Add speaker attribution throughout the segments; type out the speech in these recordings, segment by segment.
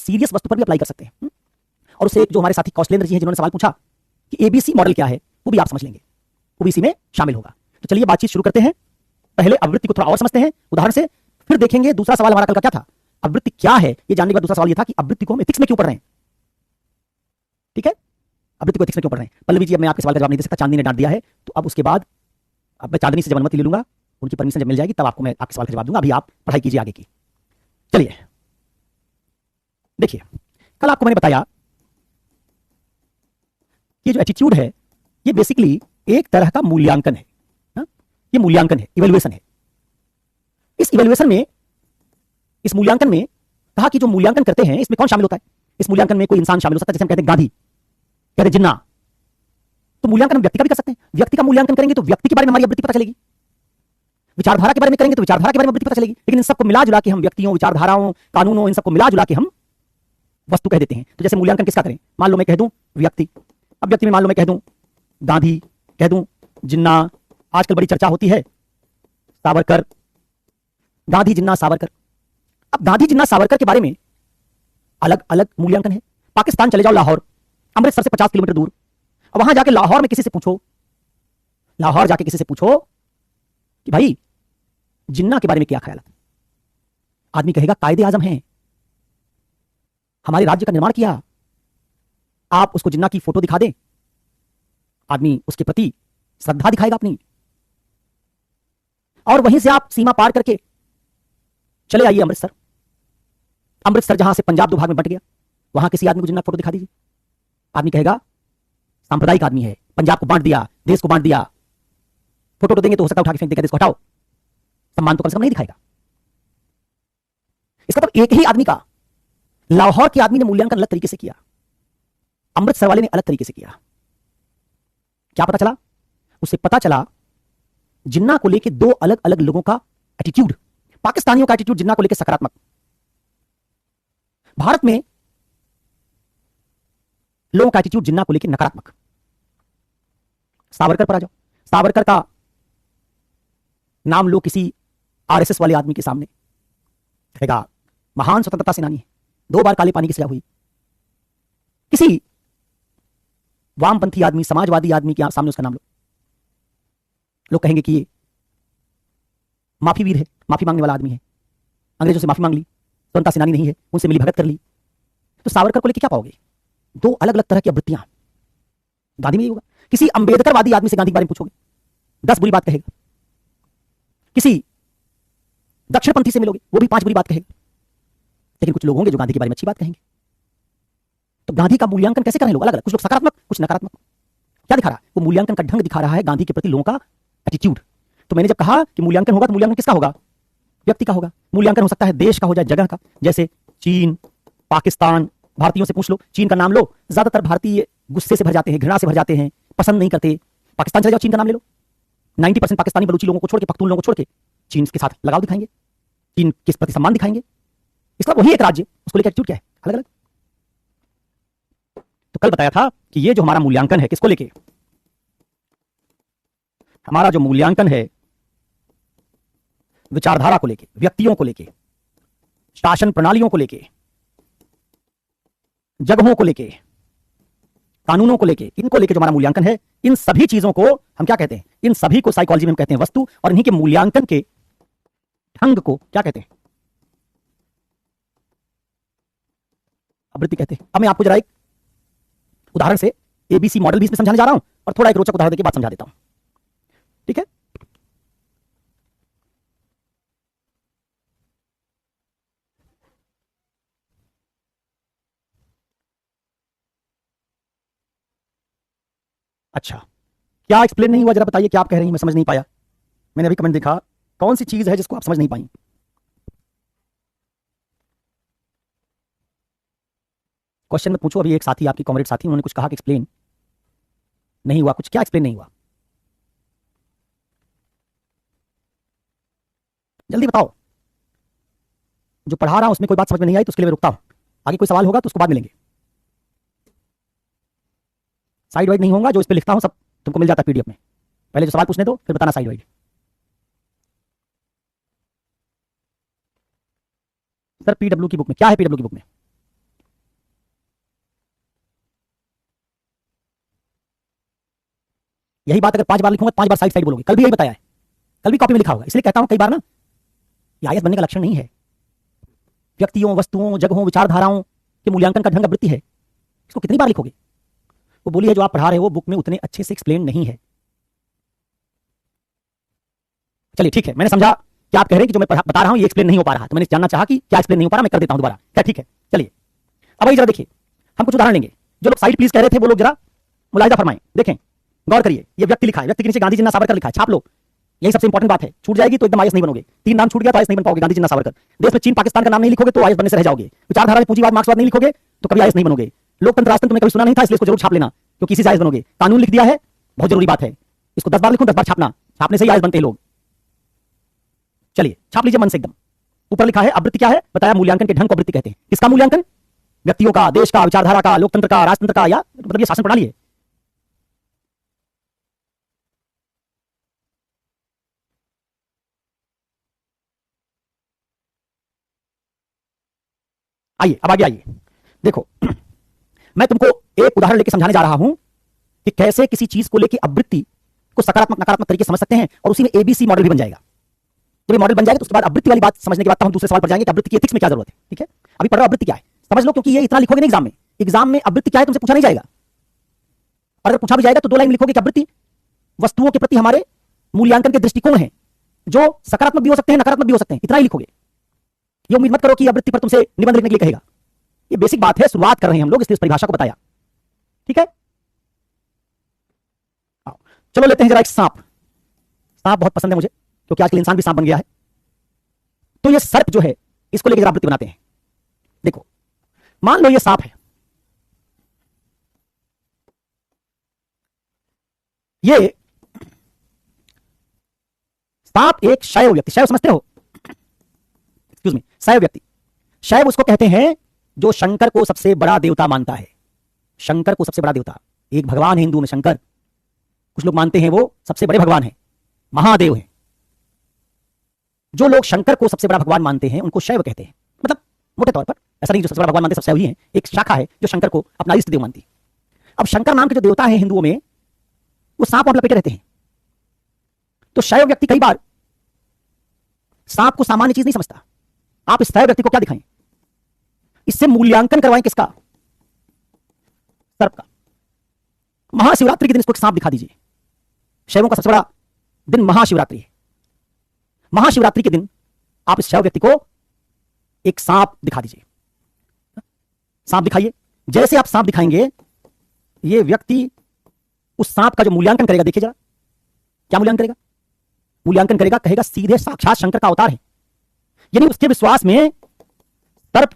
Speaker 1: Serious वस्तु पर भी अप्लाई कर सकते हैं। और उससे जो हमारे साथी कौशलेंद्र जी हैं जिन्होंने सवाल पूछा कि एबीसी मॉडल क्या है, वो भी आप समझ लेंगे, वो भी इसी में शामिल होगा। तो चलिए बातचीत शुरू करते हैं। पहले आवृत्ति को थोड़ा और समझते हैं उदाहरण से, फिर देखेंगे दूसरा सवाल हमारा कल का क्या था, आवृत्ति क्या है। ये जानने के बाद दूसरा सवाल ये था कि आवृत्ति को हम एथिक्स में क्यों पढ़ रहे हैं। ठीक है, आवृत्ति को एथिक्स में क्यों पढ़ रहे हैं। पल्लवी जी, अब मैं आपके सवाल का जवाब नहीं दे सकता, चांदनी ने डांट दिया है, तो अब उसके बाद अब मैं चांदनी से जब अनुमति ले लूंगा, उनकी परमिशन जब मिल जाएगी तब आपको मैं आपके सवाल का जवाब दूंगा। अभी आप पढ़ाई कीजिए आगे की। चलिए देखिए, कल आपको मैंने बताया ये जो एटीट्यूड है ये बेसिकली एक तरह का मूल्यांकन है। ये मूल्यांकन है, इवैल्यूएशन है। इस इवैल्यूएशन में, इस मूल्यांकन में कहा कि जो मूल्यांकन करते हैं इसमें कौन शामिल होता है। इस मूल्यांकन में कोई इंसान शामिल हो सकता है, जैसे हम कहते हैं गांधी, कहते हैं जिन्ना। तो मूल्यांकन हम व्यक्ति का भी कर सकते हैं। व्यक्ति का मूल्यांकन करेंगे तो व्यक्ति के बारे में हमारी आवृत्ति पता चलेगी, विचारधारा के बारे में करेंगे तो विचारधारा के बारे में आवृत्ति पता चलेगी। लेकिन इन सबको मिला जुला के हम व्यक्तियों, विचारधाराओं, कानूनों, इन सबको मिला जुला के हम वस्तु कह देते हैं। तो जैसे मूल्यांकन किसका करें, मान लो मैं कह दूं व्यक्ति, अब व्यक्ति में मान लो मैं कह दूं गांधी, कह दूं जिन्ना, आजकल बड़ी चर्चा होती है सावरकर, गांधी, जिन्ना, सावरकर। अब गांधी, जिन्ना, सावरकर के बारे में अलग अलग मूल्यांकन है। पाकिस्तान चले जाओ, लाहौर, अमृतसर से 50 किलोमीटर दूर, अब वहां जाके लाहौर में किसी से पूछो, लाहौर जाके किसी से पूछो कि भाई जिन्ना के बारे में क्या ख्याल है, आदमी कहेगा कायदे आजम हैं, हमारे राज्य का निर्माण किया। आप उसको जिन्ना की फोटो दिखा दें, आदमी उसके प्रति श्रद्धा दिखाएगा अपनी। और वहीं से आप सीमा पार करके चले आइए अमृतसर, अमृतसर जहां से पंजाब 2 भाग में बंट गया, वहां किसी आदमी को जिन्ना फोटो दिखा दीजिए, आदमी कहेगा सांप्रदायिक आदमी है, पंजाब को बांट दिया, देश को बांट दिया। फोटो तो देंगे तो हो सकता है उठा के फेंक देगा, देश को हटाओ, सम्मान तो कम से कम नहीं दिखाएगा। इसका मतलब एक ही आदमी का, लाहौर के आदमी ने मूल्यांकन अलग तरीके से किया, अमृतसर वाले ने अलग तरीके से किया। क्या पता चला, उसे पता चला जिन्ना को लेकर 2 अलग अलग लोगों का एटीट्यूड। पाकिस्तानियों का एटीट्यूड जिन्ना को लेकर सकारात्मक, भारत में लोगों का एटीट्यूड जिन्ना को लेकर नकारात्मक। सावरकर पर आ जाओ, सावरकर का नाम लो किसी आरएसएस वाले आदमी के सामने, कहेगा महान स्वतंत्रता सेनानी है, 2 बार काले पानी की सजा हुई। किसी वामपंथी आदमी, समाजवादी आदमी के सामने उसका नाम लो, लोग कहेंगे कि ये माफी वीर है, माफी मांगने वाला आदमी है, अंग्रेजों से माफी मांग ली, स्वतंत्रता सेनानी नहीं है, उनसे मिली भगत कर ली। तो सावरकर को लेकर क्या पाओगे, 2 अलग अलग तरह की आवृत्तियां। गांधी में ये होगा, किसी अंबेडकरवादी आदमी से गांधी के बारे में पूछोगे 10 बुरी बात कहेगा, किसी दक्षिणपंथी से मिलोगे वो भी 5 बुरी बात कहेगा। लेकिन कुछ लोग होंगे जो गांधी के बारे में अच्छी बात कहेंगे। तो गांधी का मूल्यांकन कैसे करें लोग, अलग अलग, कुछ लोग सकारात्मक, कुछ नकारात्मक। क्या दिखा रहा है, वो मूल्यांकन का ढंग दिखा रहा है गांधी के प्रति लोगों का एटीट्यूड। तो मैंने जब कहा कि मूल्यांकन होगा तो मूल्यांकन किसका होगा, व्यक्ति का होगा। मूल्यांकन हो सकता है देश का हो जाए, जगह का, जैसे चीन, पाकिस्तान। भारतीयों से पूछ लो, चीन का नाम लो, ज्यादातर भारतीय गुस्से से भर जाते हैं, घृणा से भर जाते हैं, पसंद नहीं करते। पाकिस्तान चले जाओ, चीन का नाम ले लो, 90% पाकिस्तानी बलूची लोगों को छोड़ के, पख्तून लोगों को छोड़ के चीन के साथ लगाव दिखाएंगे, चीन के प्रति सम्मान दिखाएंगे। इसका वही एक राज्य, उसको लेकर एटीट्यूड क्या है, अलग अलग। तो कल बताया था कि ये जो हमारा मूल्यांकन है किसको लेके, हमारा जो मूल्यांकन है विचारधारा को लेके, व्यक्तियों को लेके, शासन प्रणालियों को लेके, जगहों को लेके, कानूनों को लेके, इनको लेके जो हमारा मूल्यांकन है, इन सभी चीजों को हम क्या कहते हैं, इन सभी को साइकोलॉजी में हम कहते हैं वस्तु, और इन्हीं के मूल्यांकन के ढंग को क्या कहते हैं, आवृत्ति कहते हैं। अब मैं आपको जरा एक उदाहरण से एबीसी मॉडल भी इसमें समझाने जा रहा हूं, और थोड़ा एक रोचक उदाहरण देके बात समझा देता हूं, ठीक है। अच्छा, क्या एक्सप्लेन नहीं हुआ, जरा बताइए क्या आप कह रही हैं, मैं समझ नहीं पाया। मैंने अभी कमेंट देखा, कौन सी चीज है जिसको आप समझ नहीं पाई। क्वेश्चन में पूछो। अभी एक साथी, आपकी कॉमरेड साथी, उन्होंने कुछ कहा कि एक्सप्लेन नहीं हुआ, कुछ क्या एक्सप्लेन नहीं हुआ, जल्दी बताओ। जो पढ़ा रहा हूं उसमें कोई बात समझ में नहीं आई तो उसके लिए मैं रुकता हूं, आगे कोई सवाल होगा तो उसको बाद मिलेंगे। साइड वाइड नहीं होगा, जो इस पे लिखता हूं सब तुमको मिल जाता है पीडीएफ में। पहले जो सवाल पूछने दो, फिर बताना साइड वाइड। सर पीडब्ल्यू की बुक में क्या है, पीडब्ल्यू की बुक में यही बात अगर 5 बार लिखूंगा 5 बार साइड साइड बोलोगे। कल भी यही बताया है, कल भी कॉपी में लिखा होगा। इसलिए कहता हूं कई बार ना, ये आईएएस बनने का लक्षण नहीं है। व्यक्तियों, वस्तुओं, जगहों, विचारधाराओं के मूल्यांकन का ढंग आवृत्ति है। इसको कितनी बार लिखोगे? वो बोली है जो आप पढ़ा रहे हो बुक में उतने अच्छे से एक्सप्लेन नहीं है। चलिए ठीक है, मैंने समझा कि आप कह रहे हैं कि जो मैं बता रहा हूं ये एक्सप्लेन नहीं हो पा रहा, तो मैंने जानना चाहा कि क्या एक्सप्लेन नहीं हो पा रहा, मैं कर देता हूं दोबारा। क्या ठीक है? चलिए अब आइए जरा देखिए, हम कुछ उदाहरण लेंगे। जो लोग साइड प्लीज कह रहे थे वो लोग जरा मुलाहिजा फरमाएं, देखें, गौर करिए। ये व्यक्ति लिखा है, व्यक्ति के नीचे गांधी जिन्ना सावरकर लिखा है, छाप लो। यही सबसे इंपॉर्टेंट बात है, छूट जाएगी तो एकदम आईएएस नहीं बनोगे। 3 नाम छूट गया तो आईएएस नहीं बन पाओगे। गांधी जिन्ना सावरकर। देश में चीन पाकिस्तान का नाम नहीं लिखोगे तो आईएएस बनने से रह जाओगे। विचारधारा में पूंजीवाद मार्क्सवाद नहीं लिखोगे तो कभी आईएएस नहीं बनोगे। लोकतंत्र राजतंत्र तुमने कभी सुना नहीं था, इसलिए इसको जरूर छाप लेना, क्योंकि इसी से आईएएस बनोगे। कानून लिख दिया है, बहुत जरूरी बात है, इसको 10 बार लिखूं 10 बार छापना, छापने से ही आईएएस बनते हैं लोग। चलिए छाप लीजिए मन से एकदम। ऊपर लिखा है आवृत्ति क्या है, बताया मूल्यांकन के ढंग को आवृत्ति कहते हैं। किसका मूल्यांकन? व्यक्तियों का, देश का, विचारधारा का, लोकतंत्र का, राजतंत्र का, या मतलब ये शासन प्रणाली है। आइए अब आगे आइए, देखो मैं तुमको एक उदाहरण लेके समझाने जा रहा हूं कि कैसे किसी चीज को लेके आवृत्ति को सकारात्मक नकारात्मक तरीके समझ सकते हैं, और उसी में एबीसी मॉडल भी बन जाएगा। जब ये मॉडल बन जाएगा तो उसके बाद आवृत्ति वाली बात समझने के बाद हम दूसरे सवाल पर जाएंगे कि आवृत्ति की एथिक्स में क्या जरूरत है। ठीक है, अभी पढ़ रहा आवृत्ति क्या है समझ लो, क्योंकि ये इतना लिखोगे नहीं एग्जाम में आवृत्ति क्या है तुमसे पूछा नहीं जाएगा। और अगर पूछा भी जाएगा तो 2 लाइन लिखोगे कि आवृत्ति वस्तुओं के प्रति हमारे मूल्यांकन के दृष्टिकोण है, जो सकारात्मक भी हो सकते हैं नकारात्मक भी हो सकते हैं, इतना ही लिखोगे। ये उम्मीद मत करो कि आवृत्ति पर तुमसे निबंध लिखने के लिए कहेगा। ये बेसिक बात है, शुरुआत कर रहे हैं हम लोग, इसलिए इस परिभाषा को बताया। ठीक है, चलो लेते हैं जरा एक सांप। सांप बहुत पसंद है मुझे, क्योंकि आजकल इंसान भी सांप बन गया है। तो ये सर्प जो है, इसको लेकर आवृत्ति बनाते हैं। देखो मान लो ये सांप है, ये सांप एक शैव व्यक्ति, शैव समझते हो? एक्सक्यूज मी, शैव व्यक्ति। शैव उसको कहते हैं जो शंकर को सबसे बड़ा देवता मानता है। शंकर को सबसे बड़ा देवता, एक भगवान है हिंदू में शंकर, कुछ लोग मानते हैं वो सबसे बड़े भगवान हैं, महादेव हैं। जो लोग शंकर को सबसे बड़ा भगवान मानते हैं उनको शैव कहते हैं। मतलब मोटे तौर पर ऐसा नहीं जो सबसे बड़ा भगवान मानते सब शैव ही हैं, एक शाखा है जो शंकर को अपना इष्ट देव मानती है। अब शंकर नाम के जो देवता है हिंदुओं में, वो सांप और लपेटे रहते हैं। तो शैव व्यक्ति कई बार सांप को सामान्य चीज नहीं समझता। आप इस शैव व्यक्ति को क्या दिखाएं, इससे मूल्यांकन करवाएं किसका? सर्प का। महाशिवरात्रि के दिन इसको एक सांप दिखा दीजिए। शैवों का सबसे बड़ा दिन महाशिवरात्रि है। महाशिवरात्रि के दिन आप इस शैव व्यक्ति को एक सांप दिखा दीजिए। सांप दिखाइए, जैसे आप सांप दिखाएंगे ये व्यक्ति उस सांप का जो मूल्यांकन करेगा, देखिए जरा क्या मूल्यांकन करेगा। मूल्यांकन करेगा, कहेगा सीधे साक्षात शंकर का अवतार है। यानी उसके विश्वास में सर्प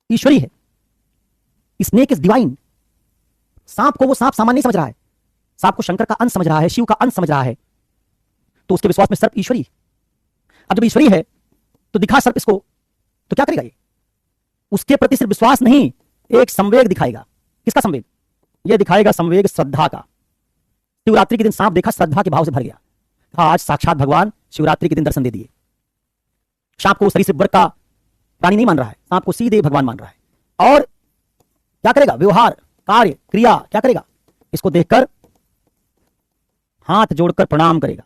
Speaker 1: ईश्वरी है, स्नेक इज डिवाइन। सांप को वो सांप सामान्य नहीं समझ रहा है, सांप को शंकर का अंश समझ रहा है, शिव का अंश समझ रहा है। तो उसके विश्वास में सर्प ईश्वरी। अब जब ईश्वरी है तो दिखा सर्प इसको, तो क्या करेगा ये? उसके प्रति सिर्फ विश्वास नहीं, एक संवेग दिखाएगा। किसका संवेग? ये दिखाएगा संवेग श्रद्धा का। शिवरात्रि के दिन सांप देखा, श्रद्धा के भाव से भर गया, आज साक्षात भगवान शिवरात्रि के दिन दर्शन दे दिए। सांप को सरीसृप वर्ग का प्राणी नहीं मान रहा है, सांप को सीधे भगवान मान रहा है। और क्या करेगा? व्यवहार, कार्य, क्रिया क्या करेगा? इसको देखकर हाथ जोड़कर प्रणाम करेगा,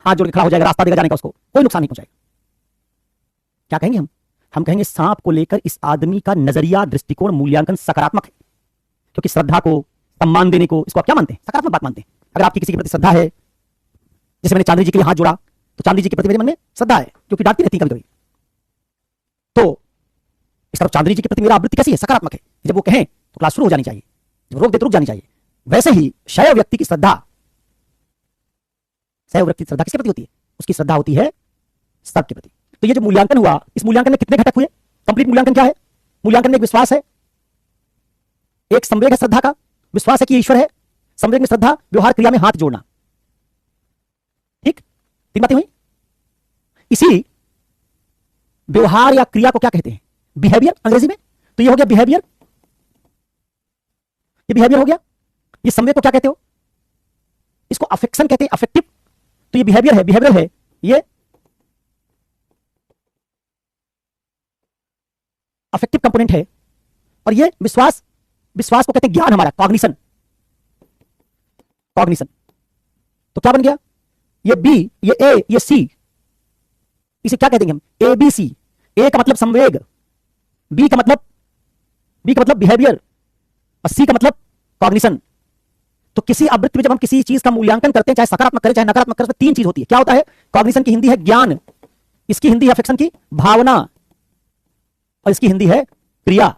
Speaker 1: हाथ जोड़ के खड़ा हो जाएगा, रास्ता देगा जाने का, उसको कोई नुकसान नहीं पहुंचाएगा। क्या कहेंगे हम कहेंगे सांप को लेकर इस आदमी का नजरिया, दृष्टिकोण, मूल्यांकन सकारात्मक है, क्योंकि श्रद्धा को, सम्मान देने को, इसको आप क्या मानते हैं? सकारात्मक बात मानते हैं। अगर आपकी किसी के प्रति श्रद्धा है, जैसे मैंने चांदी जी के लिए हाथ जोड़ा, तो चांदी जी के प्रति मेरे मन में श्रद्धा है, क्योंकि डांटती रहती कभी कभी। तो इस तरफ चांदनी जी के प्रति मेरा आवृत्ति कैसी है? सकारात्मक है। जब वो कहें तो क्लास शुरू हो जानी चाहिए, जब रोक दे तो रुक जानी चाहिए। वैसे ही शैव व्यक्ति की श्रद्धा, शैव व्यक्ति की श्रद्धा किसके प्रति होती है? उसकी श्रद्धा होती है सर्प के प्रति। तो ये जो मूल्यांकन हुआ, इस मूल्यांकन में कितने घटक हुए? कंप्लीट मूल्यांकन क्या है? मूल्यांकन में एक विश्वास है, एक संवेग है श्रद्धा का, विश्वास है कि ईश्वर है, संवेग में श्रद्धा, व्यवहार क्रिया में हाथ जोड़ना। ठीक, 3 बातें हुई। इसी व्यवहार या क्रिया को क्या कहते हैं? बिहेवियर अंग्रेजी में। तो ये हो गया बिहेवियर, ये बिहेवियर हो गया। ये संवेग को क्या कहते हो? इसको अफेक्शन कहते हैं, अफेक्टिव। तो ये बिहेवियर है, बिहेवियर है ये अफेक्टिव कंपोनेंट है। और ये विश्वास, विश्वास को कहते हैं ज्ञान, हमारा कॉग्निशन। कॉग्निशन। तो क्या बन गया, ये बी, ये ए, ये सी, इसे क्या कह देंगे हम, ए बी सी। ए का मतलब संवेग, बी का मतलब बिहेवियर, और सी का मतलब कॉग्निशन। तो किसी आवृत्ति में जब हम किसी चीज का मूल्यांकन करते हैं, चाहे सकारात्मक करें चाहे नकारात्मक करें, तीन चीज होती है। क्या होता है, कॉग्निशन की हिंदी है ज्ञान, इसकी हिंदी है अफेक्शन की भावना, और इसकी हिंदी है क्रिया।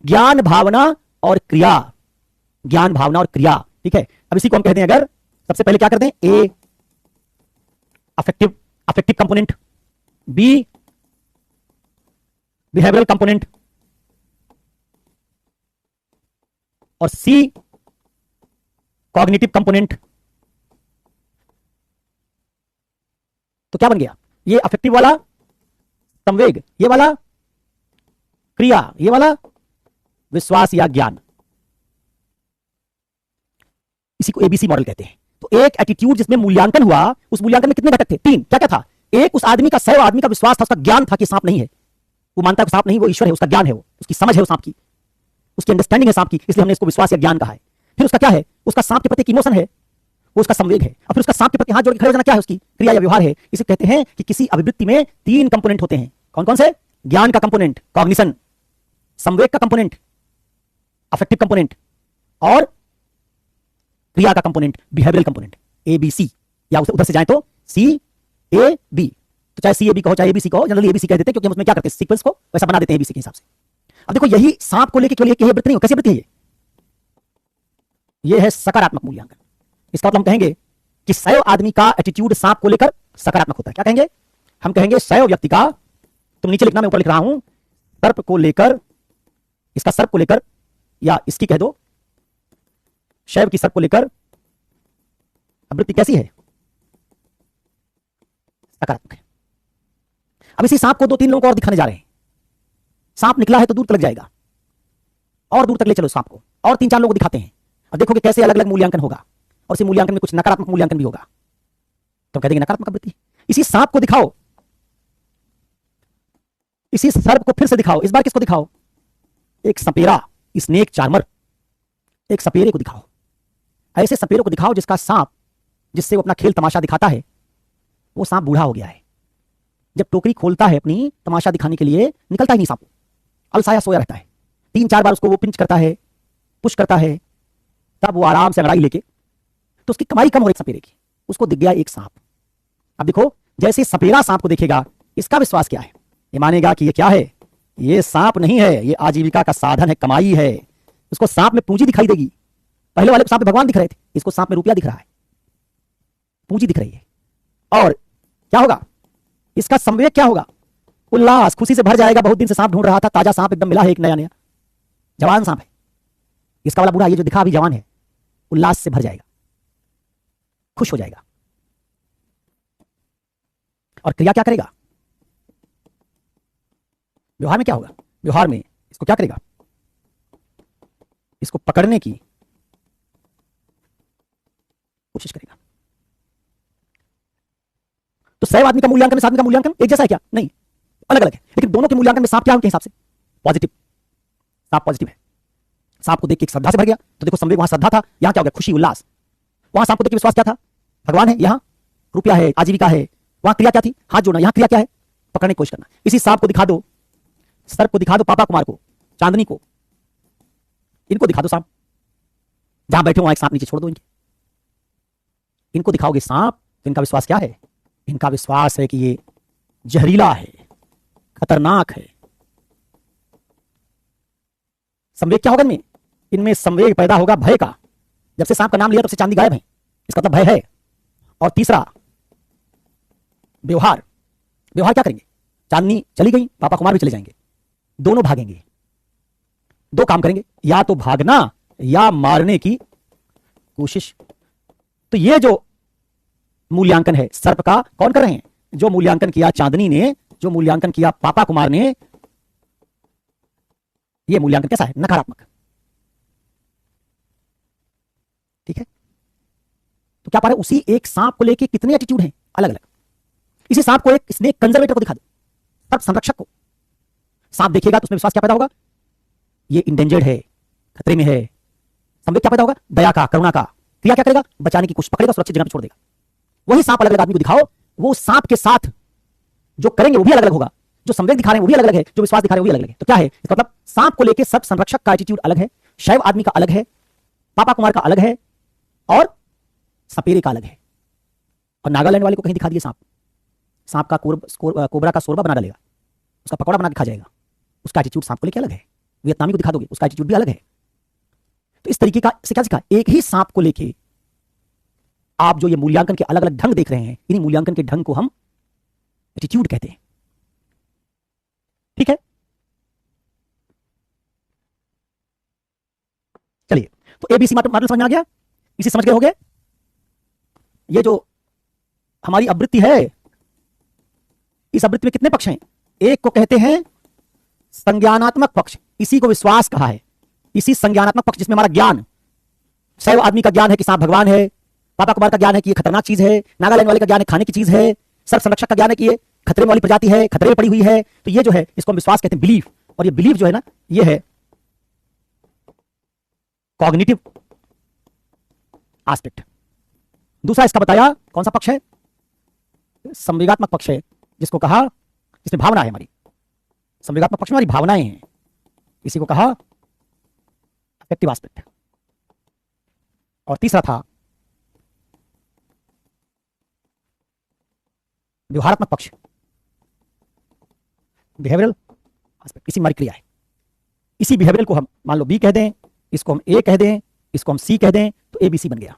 Speaker 1: ज्ञान, भावना और क्रिया, ज्ञान, भावना और क्रिया। ठीक है, अब इसी को हम कहते हैं, अगर सबसे पहले क्या करते हैं, A affective component, B behavioural component, और सी कॉग्निटिव कंपोनेंट। तो क्या बन गया, ये अफेक्टिव वाला संवेग, ये वाला क्रिया, ये वाला विश्वास या ज्ञान। इसी को एबीसी मॉडल कहते हैं। तो एक एटीट्यूड जिसमें मूल्यांकन हुआ, उस मूल्यांकन में कितने घटक थे, तीन। क्या क्या था, एक उस आदमी का, सैव आदमी का विश्वास था, उसका ज्ञान था कि सांप नहीं है, वो मानता है सांप नहीं, वो ईश्वर है, उसका ज्ञान है, वो उसकी समझ है, सांप की उसकी अंडरस्टैंडिंग है सांप की, इसलिए हमने इसको विश्वास या ज्ञान कहा है। फिर उसका क्या है, उसका सांप के प्रति एक इमोशन है, वो उसका संवेग है। और फिर उसका सांप के प्रति हाथ जोड़ के खड़े हो जाना क्या है, उसकी क्रिया या व्यवहार है। इसे कहते हैं कि किसी अभिवृत्ति में तीन कंपोनेंट होते हैं। कौन कौन से, ज्ञान का कंपोनेंट कॉग्निशन, संवेग का कंपोनेंट अफेक्टिव कंपोनेंट, और क्रिया का component behavioural component, A B C, या उधर से जाए तो सी ए बी। तो चाहे सी ए बी कहो चाहे एबीसी कहो, जनरली एबीसी कह देते हैं, क्योंकि हम उसमें क्या करते हैं, सीक्वेंस को वैसा बना देते हैं एबीसी के हिसाब से। अब देखो, यही सांप को लेकर केवल एक वृत्ति नहीं हो, कैसी वृत्ति है ये है सकारात्मक मूल्यांकन। इसका मतलब हम कहेंगे कि सैव आदमी का एटीट्यूड सांप को लेकर सकारात्मक होता है। क्या कहेंगे, हम कहेंगे सैव व्यक्ति का, तुम नीचे लिखना, मैं ऊपर लिख रहा हूं, सर्प को लेकर, इसका सर्प को लेकर, या इसकी कह दो शैव की सर्प को लेकर वृत्ति कैसी है, सकारात्मक है। अब इसी सांप को दो तीन लोगों को और दिखाने जा रहे हैं। सांप निकला है तो दूर तक जाएगा, और दूर तक ले चलो सांप को, और तीन चार लोगों को दिखाते हैं। अब देखोगे कैसे अलग अलग मूल्यांकन होगा, और इसी मूल्यांकन में कुछ नकारात्मक मूल्यांकन भी होगा, तो कह देंगे नकारात्मक वृत्ति। इसी सांप को दिखाओ, इसी सर्प को फिर से दिखाओ, इस बार किसको दिखाओ, एक सपेरा, स्नेक चार्मर, एक सपेरे को दिखाओ। ऐसे सपेरे को दिखाओ जिसका सांप, जिससे वो अपना खेल तमाशा दिखाता है, वो सांप बूढ़ा हो गया है। जब टोकरी खोलता है अपनी तमाशा दिखाने के लिए, निकलता ही नहीं सांप, अलसाया सोया रहता है। तीन चार बार उसको वो पिंच करता है, पुश करता है, तब वो आराम से अंगड़ाई लेके, तो उसकी कमाई कम हो रही सपेरे की, उसको दिख गया एक सांप। अब देखो, जैसे सपेरा सांप को देखेगा, इसका विश्वास क्या है, ये मानेगा कि ये क्या है, ये सांप नहीं है, ये आजीविका का साधन है, कमाई है। उसको सांप में पूंजी दिखाई देगी। पहले वाले को सांप में भगवान दिख रहे थे, इसको सांप में रुपया दिख रहा है, पूंजी दिख रही है। और क्या होगा, इसका संवेग क्या होगा, उल्लास, खुशी से भर जाएगा। बहुत दिन से सांप ढूंढ रहा था, ताजा सांप एकदम मिला है, एक नया नया जवान सांप है। इसका वाला बूढ़ा, ये जो दिखा अभी जवान है, उल्लास से भर जाएगा, खुश हो जाएगा। और क्रिया क्या करेगा, व्यवहार में क्या होगा, व्यवहार में इसको क्या करेगा, इसको पकड़ने की कोशिश करेगा। तो सैव आदमी का मूल्यांकन में सांप का मूल्यांकन एक जैसा है क्या, नहीं, अलग अलग है। लेकिन दोनों के मूल्यांकन में सांप क्या है उनके हिसाब से, पॉजिटिव, सांप पॉजिटिव है। सांप को देख के एक श्रद्धा से भर गया, तो देखो संवेग, वहां श्रद्धा था, यहां क्या हो गया, खुशी उल्लास। वहां सांप को देख के विश्वास क्या था, भगवान है, यहां रुपया है, आजीविका है। वहां क्रिया क्या थी, हाथ जोड़ना, यहां क्रिया क्या है, पकड़ने की कोशिश करना। इसी सांप को दिखा दो, सर्प को दिखा दो, पापा कुमार को, चांदनी को, इनको दिखा दो सांप, जहां बैठे वहां एक सांप नीचे छोड़ दो इनको दिखाओगे सांप, तो इनका विश्वास क्या है, इनका विश्वास है कि ये जहरीला है, खतरनाक है। संवेग क्या होगा इनमें, इनमें संवेग पैदा होगा भय का। जब से सांप का नाम लिया तब से चांदी गायब है, इसका मतलब भय है। और तीसरा व्यवहार, व्यवहार क्या करेंगे, चांदनी चली गई, पापा कुमार भी चले जाएंगे, दोनों भागेंगे, दो काम करेंगे, या तो भागना या मारने की कोशिश। तो ये जो मूल्यांकन है सर्प का, कौन कर रहे हैं, जो मूल्यांकन किया चांदनी ने, जो मूल्यांकन किया पापा कुमार ने, ये मूल्यांकन कैसा है, नकारात्मक। ठीक है, तो क्या पा रहे, उसी एक सांप को लेके कितने एटीट्यूड हैं अलग अलग। इसी सांप को एक स्नेक कंजर्वेटर को दिखा दो, सर्प संरक्षक को, सांप देखेगा तो उसमें विश्वास क्या पैदा होगा, ये इंडेंजर्ड है, खतरे में है। संवेग क्या पैदा होगा, दया का, करुणा का, क्रिया क्या करेगा? बचाने की कोशिश, पकड़ेगा, सुरक्षित जगह पर छोड़ देगा। वही सांप अलग अलग आदमी को दिखाओ, वो सांप के साथ जो करेंगे वो भी अलग अलग होगा, जो संवेग दिखा रहे हैं वो भी अलग अलग है, जो विश्वास दिखा रहे हैं वो भी अलग अलग है। तो क्या है इसका मतलब? सांप को लेकर सब संरक्षक का एटीट्यूड अलग है, शैव आदमी का अलग है, पापा कुमार का अलग है, और सपेरे का अलग है। और नागालैंड वाले को कहीं दिखा दिए सांप, सांप का कोबरा का शोरबा बना डालेगा, उसका पकौड़ा बना के खा जाएगा, उसका एटीट्यूड सांप को लेकर अलग है। वियतनामी को दिखा दोगे, उसका एटीट्यूड भी अलग है। तो इस तरीके का से क्या सीखा? एक ही सांप को लेके आप जो ये मूल्यांकन के अलग अलग ढंग देख रहे हैं, इन्हीं मूल्यांकन के ढंग को हम एटीट्यूड कहते हैं। ठीक है, चलिए, तो एबीसी मॉडल समझ में आ गया, इसी समझ गए हो गए। ये जो हमारी आवृत्ति है, इस आवृत्ति में कितने पक्ष हैं? एक को कहते हैं संज्ञानात्मक पक्ष, इसी को विश्वास कहा है। इसी संज्ञानात्मक पक्ष जिसमें हमारा ज्ञान, शैव आदमी का ज्ञान है कि सांप भगवान है, पापा कुमार का ज्ञान है कि ये खतरनाक चीज है, नागालैंड वाले का ज्ञान है खाने की चीज है, सर्व संरक्षक का ज्ञान है कि ये खतरे वाली प्रजाति है, खतरे में पड़ी हुई है। तो ये जो है इसको हम विश्वास कहते हैं, बिलीफ। और ये बिलीफ जो है ना, ये है कॉग्निटिव एस्पेक्ट। दूसरा इसका बताया कौन सा पक्ष है? संवेगात्मक पक्ष है, जिसको कहा, जिसमें भावना है हमारी। संवेगात्मक पक्ष में हमारी भावनाएं हैं, इसी को कहा अफेक्टिव एस्पेक्ट। और तीसरा था व्यवहारात्मक पक्ष, बिहेवियरल एस्पेक्ट। इसी हमारी क्रिया है। इसी बिहेवियरल को हम मान लो बी कह दें, इसको हम ए कह दें, इसको हम सी कह दें, तो एबीसी बन गया।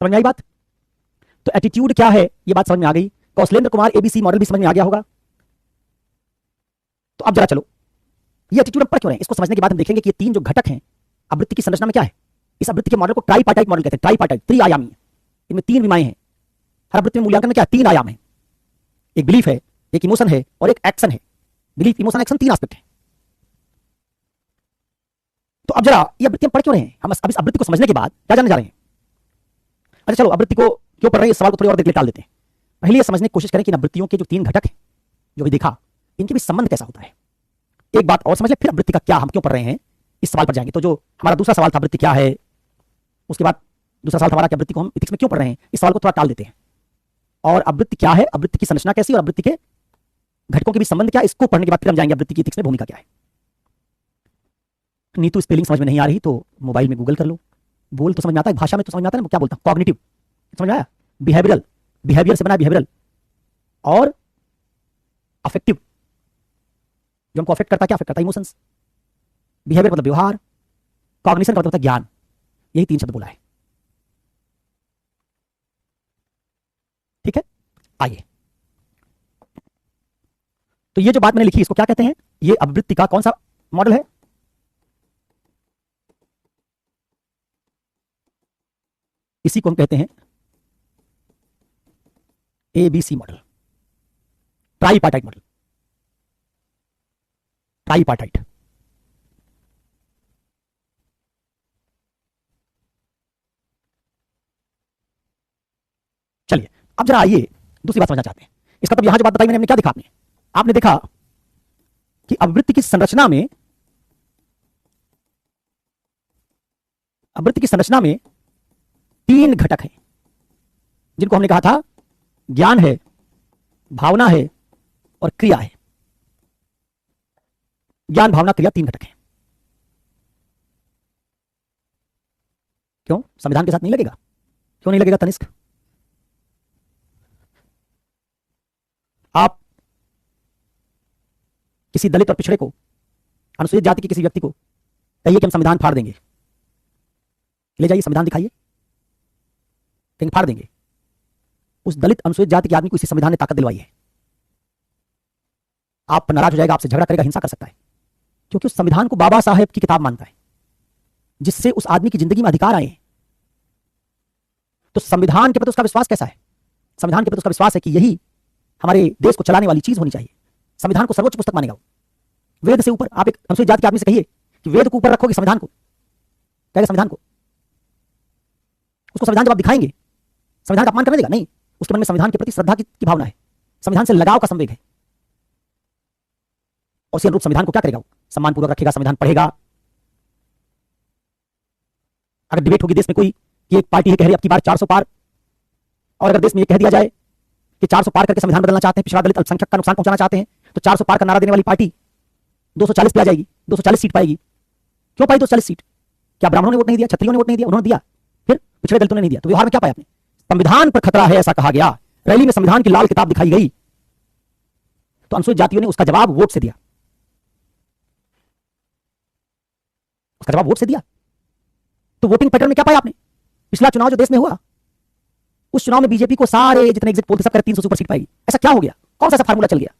Speaker 1: समझ में आई बात? तो एटीट्यूड क्या है, ये बात समझ में आ गई। कौशलेंद्र कुमार एबीसी मॉडल भी समझ में आ गया होगा। तो अब जरा चलो, ये एटीट्यूड हम पढ़ क्यों रहे हैं, इसको समझने के बाद हम देखेंगे कि ये तीन जो घटक हैं आवृत्ति की संरचना में क्या है। इस आवृत्ति के मॉडल को ट्राइपार्टाइट मॉडल कहते हैं। ट्राइपार्टाइट, त्रिआयामी है, इनमें तीन विमाएं हैं। हर आवृत्ति में मूल्यांकन में क्या है? तीन आयाम है। एक बिलीफ है, एक इमोशन है, और एक एक्शन है। बिलीफ, इमोशन, एक्शन, तीन एस्पेक्ट है। तो अब जरा ये आवृत्ति हम पढ़ क्यों रहे हैं, हम अब इस आवृत्ति को समझने के बाद क्या जानने जा रहे हैं? अच्छा चलो, आवृत्ति को क्यों पढ़ रहे हैं इस सवाल को थोड़ी और देख ले, टाल देते हैं। पहले ये समझने की कोशिश करें कि इन आवृत्तियों के जो तीन घटक हैं जो भी देखा, इनके भी संबंध कैसा होता है। एक बात और समझ ले, फिर आवृत्ति का क्या, हम क्यों पढ़ रहे हैं, इस सवाल पर जाएंगे। तो जो हमारा दूसरा सवाल था आवृत्ति क्या है, उसके बाद दूसरा सवाल था हमारा कि आवृत्ति को हम इथिक्स में क्यों पढ़ रहे हैं, इस सवाल को थोड़ा टाल देते हैं। और आवृत्ति क्या है, आवृत्ति की संरचना कैसी, और आवृत्ति के घटकों के भी संबंध क्या, इसको पढ़ने के बाद फिर हम जाएंगे आवृत्ति की इथिक्स में भूमिका क्या है। नीतू स्पेलिंग समझ में नहीं आ रही तो मोबाइल में गूगल कर लो। बोल तो समझ में आता है, भाषा में तो समझ में आता है ना, क्या बोलता हूं, कॉग्निटिव समझ में आया, बिहेवियरल, बिहेवियर से बना है बिहेवियरल, और अफेक्टिव, जो हमको अफेक्ट करता है, क्या अफेक्ट करता है, इमोशंस। बिहेवियर मतलब व्यवहार, कॉग्निशन का मतलब होता है ज्ञान। यही तीन शब्द बोला है। ठीक है, आइए। तो ये जो बात मैंने लिखी, इसको क्या कहते हैं? ये आवृत्ति का कौन सा मॉडल है? इसी को हम कहते हैं ABC model, tripartite model. Tripartite, चलिए अब जरा आइए दूसरी बात समझना चाहते हैं। इसका मतलब यहां जो बात बताई मैंने, हमने क्या देखा? आपने देखा कि आवृत्ति की संरचना में, आवृत्ति की संरचना में तीन घटक हैं, जिनको हमने कहा था ज्ञान है, भावना है, और क्रिया है। ज्ञान, भावना, क्रिया, तीन घटक हैं। क्यों संविधान के साथ नहीं लगेगा? क्यों नहीं लगेगा तनिष्क? आप किसी दलित और पिछड़े को, अनुसूचित जाति के किसी व्यक्ति को कहिए कि हम संविधान फाड़ देंगे, ले जाइए संविधान दिखाइए, कहीं फाड़ देंगे। उस दलित अनुसूचित जाति के आदमी को इसी संविधान ने ताकत दिलवाई है। आप पर नाराज हो जाएगा, आपसे झगड़ा करेगा, हिंसा कर सकता है, क्योंकि उस संविधान को बाबा साहेब की किताब मानता है, जिससे उस आदमी की जिंदगी में अधिकार आए हैं। तो संविधान के प्रति उसका विश्वास कैसा है? संविधान के प्रति उसका विश्वास है कि यही हमारे देश को चलाने वाली चीज होनी चाहिए। संविधान को सर्वोच्च पुस्तक मानेगा वो, वेद से ऊपर। आप एक अनुसूचित जाति के आदमी से कहिए कि वेद को ऊपर रखोगे संविधान को, कहेगा संविधान को। उसको संविधान जब आप दिखाएंगे, संविधान का अपमान करने देगा? नहीं, उसके मन में संविधान के प्रति श्रद्धा की भावना है, संविधान से लगाव का संवेग है, और उसी अनुरूप संविधान को क्या करेगा, वो सम्मानपूर्वक रखेगा, संविधान पढ़ेगा। अगर डिबेट होगी देश में कोई कि एक पार्टी है कह रही है अब की बार 400 पार, और अगर देश में ये कह दिया जाए कि 400 पार करके संविधान बदलना चाहते हैं, पिछड़ा दलित अल्पसंख्यक का नुकसान पहुंचाना चाहते हैं, तो 400 पार का नारा देने वाली पार्टी 240 पे आ जाएगी, 240 सीट पाएगी। क्यों पाई 240 सीट? क्या ब्राह्मणों ने वोट नहीं दिया, क्षत्रियों ने वोट नहीं दिया? उन्होंने दिया। फिर पिछड़े दलितों ने नहीं दिया, तो व्यवहार में क्या पाया आपने? संविधान पर खतरा है ऐसा कहा गया, रैली में संविधान की लाल किताब दिखाई गई, तो अनुसूचित जातियों ने उसका जवाब वोट से दिया, उसका जवाब वोट से दिया। तो वोटिंग पैटर्न में क्या पाया आपने? पिछला चुनाव जो देश में हुआ, उस चुनाव में बीजेपी को सारे जितने एग्जिट पोल थे सब कर 300 से ऊपर सीट पाएगी। ऐसा क्या हो गया? कौन सा ऐसा फार्मूला चल गया?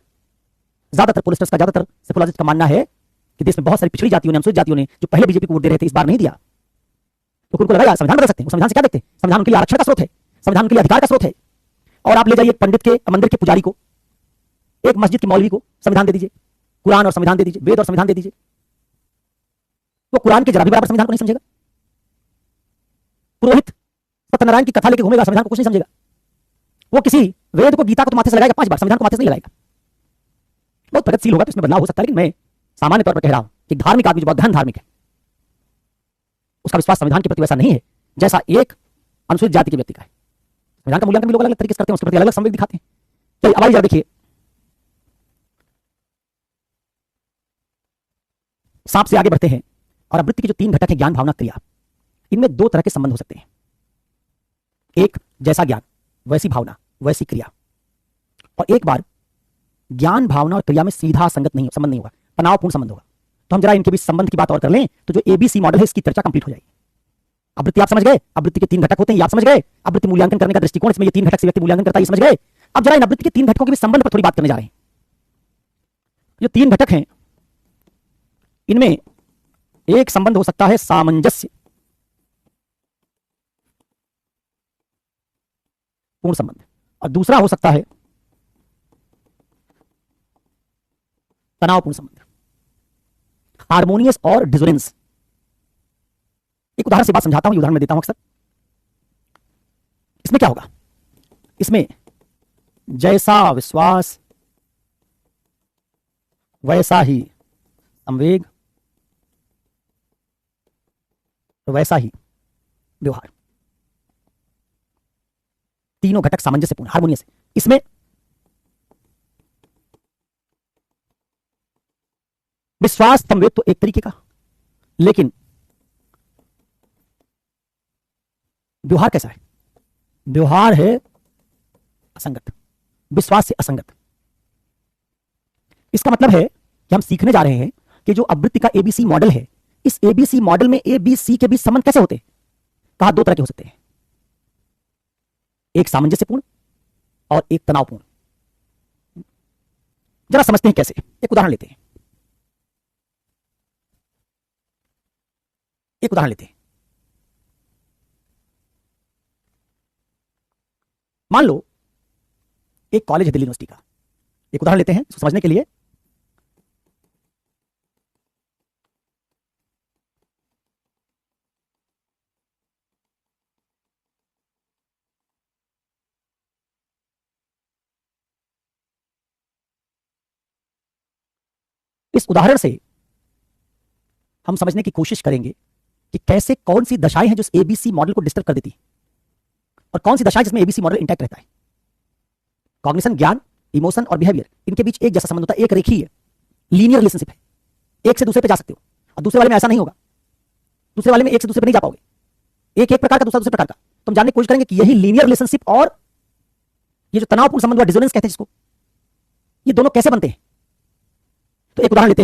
Speaker 1: ज्यादातर पोलिस्टर्स का, ज्यादातर सेफोलॉजिस्ट का मानना है कि देश में बहुत सारी पिछड़ी जातियों ने, अनुसूचित जातियों ने जो पहले बीजेपी को वोट दे रहे थे, इस बार नहीं दिया, तो उनको लगा संविधान बदल सकते हैं। संविधान से क्या देखते हैं? संविधान उनके लिए आरक्षण का स्रोत है, संविधान उनके लिए अधिकार का स्रोत है। और आप ले जाइए पंडित के, मंदिर के पुजारी को, एक मस्जिद के मौलवी को संविधान दे दीजिए, कुरान और संविधान दे दीजिए, वेद और संविधान दे दीजिए, वो कुरान के जरा भी बराबर संविधान को नहीं समझेगा। पुरोहित सत्यनारायण की कथा लेके घूमेगा, संविधान को कुछ नहीं समझेगा। वो किसी वेद को, गीता को तो माथे से लगाएगा 5 बार, संविधान को माथे से नहीं लगाएगा। बहुत प्रगतिशील होगा तो इसमें बदलाव हो सकता है, लेकिन मैं सामान्य तौर पर कह रहा हूं कि धार्मिक आदमी जो बहुत गहन धार्मिक है, उसका विश्वास संविधान के प्रति वैसा नहीं है जैसा एक अनुसूचित जाति के व्यक्ति का है। संविधान का मूल्यांकन भी लोग अलग अलग तरीके से करते हैं, उसके प्रति अलग अलग संवेग दिखाते हैं। चलिए अब आइए जरा देखिए, सांप से आगे बढ़ते हैं, और आवृत्ति के जो 3 घटक हैं, ज्ञान, भावना, क्रिया, इनमें 2 तरह के संबंध हो सकते हैं। एक, जैसा ज्ञान वैसी भावना वैसी क्रिया, और एक बार ज्ञान, भावना और क्रिया में सीधा संबंध नहीं होगा, तनावपूर्ण संबंध होगा। तो हम जरा इनके बीच संबंध की बात और कर लें तो जो एबीसी मॉडल है इसकी चर्चा कंप्लीट हो जाएगी। आवृत्ति आप समझ गए, आवृत्ति के 3 घटक होते हैं, आप समझ गए, आवृत्ति मूल्यांकन करने का दृष्टिकोण इसमें ये 3 घटक से व्यक्ति मूल्यांकन करता है, ये समझ गए। अब जरा इन आवृत्ति के 3 घटकों के बीच संबंध पर थोड़ी बात करने जा रहे हैं। जो 3 घटक हैं, इनमें एक संबंध हो सकता है सामंजस्य पूर्ण संबंध, और दूसरा हो सकता है तनावपूर्ण संबंध, हार्मोनियस और डिसोनेंस। एक उदाहरण से बात समझाता हूं, ये उदाहरण मैं देता हूं अक्सर। इसमें क्या होगा? इसमें जैसा विश्वास वैसा ही संवेग वैसा ही व्यवहार, तीनों घटक सामंजस्यपूर्ण, हार्मोनियस है। इसमें विश्वास संवेग तो एक तरीके का, लेकिन व्यवहार कैसा है? व्यवहार है असंगत, विश्वास से असंगत। इसका मतलब है कि हम सीखने जा रहे हैं कि जो आवृत्ति का एबीसी मॉडल है, इस एबीसी मॉडल में ए बी सी के बीच संबंध कैसे होते हैं? कहा 2 तरह के हो सकते हैं, एक सामंजस्यपूर्ण और एक तनावपूर्ण। जरा समझते हैं कैसे, एक उदाहरण लेते हैं। मान लो एक कॉलेज है दिल्ली यूनिवर्सिटी का, एक उदाहरण लेते हैं इसको समझने के लिए। इस उदाहरण से हम समझने की कोशिश करेंगे कि कैसे कौन सी दशाएं हैं जो एबीसी मॉडल को डिस्टर्ब कर देती हैं, और कौन सी दशाएं जिसमें एबीसी मॉडल इंटैक्ट रहता है। कॉग्निशन, ज्ञान, इमोशन और बिहेवियर, इनके बीच एक जैसा संबंध होता है, एक रेखीय लीनियर रिलेशनशिप है। एक से दूसरे पे जा सकते हो, और दूसरे वाले में ऐसा नहीं होगा। दूसरे वाले में एक से दूसरे पे नहीं जा पाओगे, एक प्रकार का, दूसरा दूसरे प्रकार का। तो हम जानने की कोशिश करेंगे कि यही लीनियर रिलेशनशिप और ये जो तनावपूर्ण संबंध हुआ, डिसोनेंस कहते हैं जिसको, ये दोनों कैसे बनते हैं। तो एक उदाहरण लेते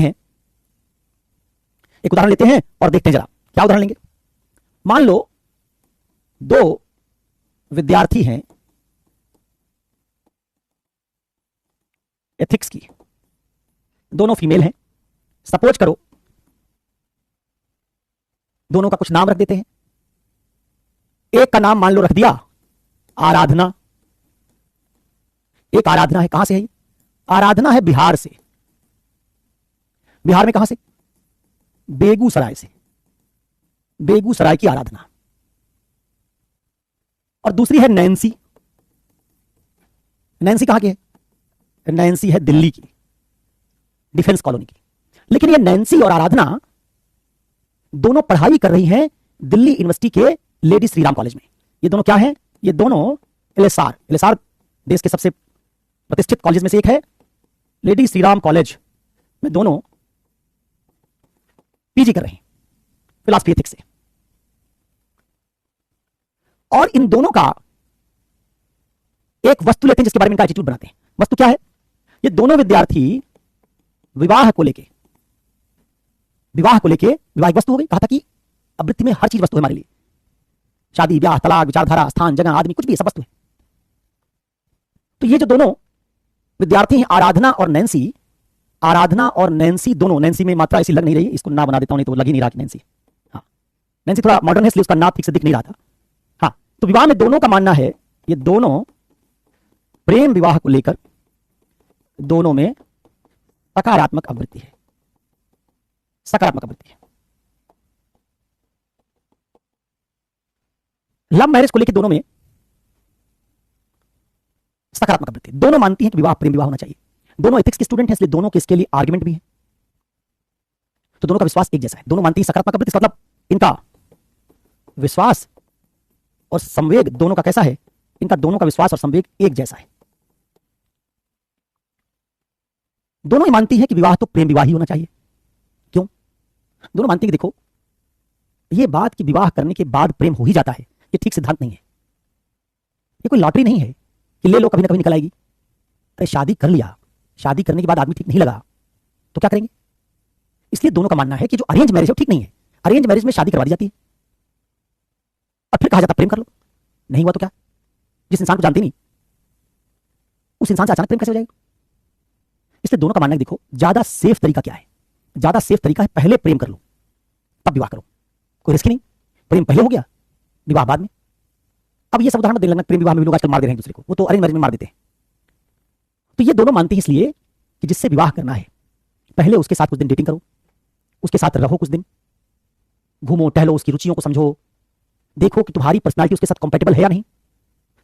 Speaker 1: हैं और देखते हैं जरा क्या उदाहरण लेंगे। मान लो 2 विद्यार्थी हैं एथिक्स की, दोनों फीमेल हैं। सपोज करो दोनों का कुछ नाम रख देते हैं। एक का नाम मान लो रख दिया आराधना। एक आराधना है, कहां से है ये? आराधना है बिहार से। बिहार में कहां से? बेगूसराय से, बेगूसराय की आराधना। और दूसरी है नैन्सी। नैन्सी कहां की है? नैन्सी है दिल्ली की, डिफेंस कॉलोनी की। लेकिन ये नैन्सी और आराधना दोनों पढ़ाई कर रही हैं दिल्ली यूनिवर्सिटी के लेडी श्रीराम कॉलेज में। ये दोनों क्या है? ये दोनों एलएसआर देश के सबसे प्रतिष्ठित कॉलेज में से एक है। लेडी श्रीराम कॉलेज में दोनों पीजी कर रहे हैं फिलॉसफी एथिक्स से। और इन दोनों का एक वस्तु लेते हैं जिसके बारे में इनका एटीट्यूड बनाते हैं। वस्तु क्या है? ये दोनों विद्यार्थी विवाह को लेके विवाह एक वस्तु हो गई। कहा था कि आवृत्ति में हर चीज वस्तु है हमारे लिए। शादी, ब्याह, तलाक, विचारधारा, स्थान, जगह, आदमी, कुछ भी सब वस्तु है। तो ये जो दोनों विद्यार्थी हैं आराधना और नैन्सी दोनों, नैन्सी में मात्रा ऐसी लग नहीं रही, इसको ना बना देता हूं नहीं तो लग ही नहीं रहा कि नैन्सी। हाँ, नैन्सी थोड़ा मॉडर्न है इसलिए उसका नाम ठीक से दिख नहीं रहा था। हाँ, तो विवाह में दोनों का मानना है ये दोनों प्रेम विवाह को लेकर दोनों में सकारात्मक आवृत्ति है। लव मैरिज को लेकर दोनों में सकारात्मक आवृत्ति। दोनों मानती हैं कि विवाह प्रेम विवाह होना चाहिए। दोनों एथिक्स के स्टूडेंट हैं इसलिए दोनों के इसके लिए आर्गुमेंट भी है। तो दोनों का विश्वास एक जैसा है। दोनों मानती हैं सकारात्मक आवृत्ति, मतलब इनका विश्वास और संवेग दोनों का कैसा है? इनका दोनों का विश्वास और संवेग एक जैसा है। दोनों ही मानती हैं कि विवाह तो प्रेम विवाह ही होना चाहिए। क्यों? दोनों मानती हैं कि देखो, ये बात कि विवाह करने के बाद प्रेम हो ही जाता है, ये ठीक सिद्धांत नहीं है। ये कोई लॉटरी नहीं है कि ले लो कभी ना कभी निकल आएगी। तो शादी कर लिया, शादी करने के बाद आदमी ठीक नहीं लगा तो क्या करेंगे? इसलिए दोनों का मानना है कि जो अरेंज मैरिज है वो ठीक नहीं है। अरेंज मैरिज में शादी करवा दी जाती है और फिर कहा जाता प्रेम कर लो। नहीं हुआ तो क्या? जिस इंसान को जानते नहीं उस इंसान से अचानक प्रेम कैसे हो जाएगा? इसलिए दोनों का मानना है देखो, ज्यादा सेफ तरीका क्या है? ज्यादा सेफ तरीका है पहले प्रेम कर लो तब विवाह करो। कोई रिस्क नहीं, प्रेम पहले हो गया, विवाह बाद में। अब ये सब उदाहरण देने लगना, प्रेम विवाह में भी लोग आजकल मार दे रहे हैं दूसरे को, वो तो अरेंज मैरिज में मार देते हैं। तो ये दोनों मानते हैं इसलिए कि जिससे विवाह करना है पहले उसके साथ कुछ दिन डेटिंग करो, उसके साथ रहो, कुछ दिन घूमो टहलो, उसकी रुचियों को समझो, देखो कि तुम्हारी पर्सनालिटी उसके साथ कंपेटेबल है या नहीं।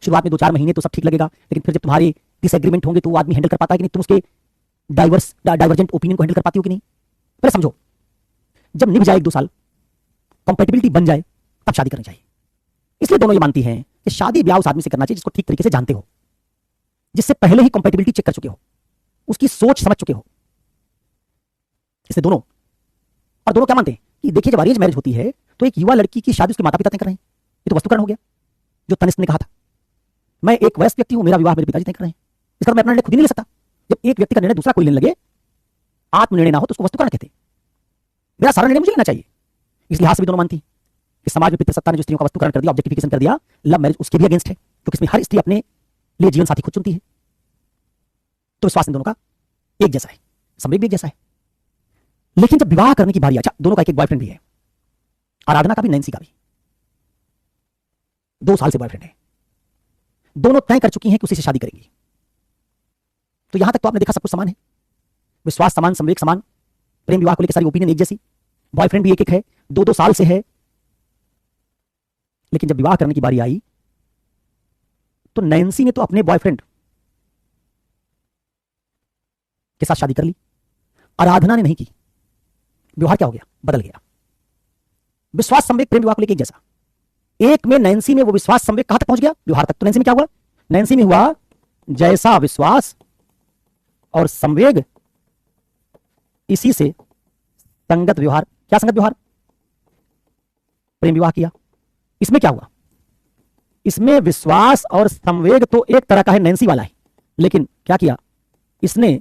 Speaker 1: शुरुआत में 2-4 महीने तो सब ठीक लगेगा, लेकिन फिर जब तुम्हारे डिसएग्रीमेंट होंगे तो वो आदमी हैंडल कर पाता है कि नहीं, तुम उसके डाइवर्जेंट ओपिनियन को हैंडल कर पाती हो कि नहीं। पहले समझो, जब निभ जाए 1-2 साल, कंपेटेबिलिटी बन जाए, तब शादी करनी चाहिए। इसलिए दोनों ये मानती हैं कि शादी ब्याह उस आदमी से करना चाहिए जिसको ठीक तरीके से जानते हो, जिससे पहले ही कंपेटेबिलिटी चेक कर चुके हो, उसकी सोच समझ चुके हो। इसलिए दोनों क्या मानते हैं कि देखिए, जब अरेंज मैरिज होती है तो एक युवा लड़की की शादी उसके माता पिता तय कर रहे हैं। ये तो वस्तुकरण हो गया, जो तनिष्क ने कहा था, मैं एक वयस्क व्यक्ति हूं, मेरा विवाह मेरे पिताजी तय कर रहे हैं, इसका मैं अपना निर्णय खुद ही नहीं ले सकता। जब एक व्यक्ति का निर्णय दूसरा कोई लेने लगे, आत्म निर्णय ना हो, तो उसको वस्तुकरण कहते हैं। मेरा सारा निर्णय मुझे लेना चाहिए। इस लिहाज से भी दोनों मानती कि समाज में पितृसत्ता ने जो स्त्रियों का वस्तुकरण कर दिया, ऑब्जेक्टिफिकेशन कर दिया, लव मैरिज उसके भी अगेंस्ट है, क्योंकि इसमें हर स्त्री अपने लिए जीवन साथी खुद चुनती है। तो विश्वास इन दोनों का एक जैसा है, संवेग भी एक जैसा है। लेकिन जब विवाह करने की बारी, अच्छा दोनों का एक बॉयफ्रेंड भी है, आराधना का भी, नैन्सी का भी 2 साल से बॉयफ्रेंड है। दोनों तय कर चुकी हैं कि उसी से शादी करेंगी। तो यहां तक तो आपने देखा सब कुछ समान है, विश्वास समान, संवेग समान, प्रेम विवाह को लेकर सारी ओपिनियन एक जैसी, बॉयफ्रेंड भी एक है, 2-2 साल से है। लेकिन जब विवाह करने की बारी आई तो नैन्सी ने तो अपने बॉयफ्रेंड के साथ शादी कर ली, आराधना ने नहीं की। व्यवहार क्या हो गया? बदल गया। विश्वास संवेग प्रेम विवाह को लेकर एक जैसा, एक में नैन्सी में वो विश्वास संवेग कहां तक पहुंच गया? व्यवहार तक। तो नैन्सी में क्या हुआ? नैन्सी में हुआ जैसा विश्वास और संवेग, इसी से संगत व्यवहार। क्या संगत व्यवहार? प्रेम विवाह किया। इसमें क्या हुआ? इसमें विश्वास और संवेग तो एक तरह का है, नैन्सी वाला है, लेकिन क्या किया इसने?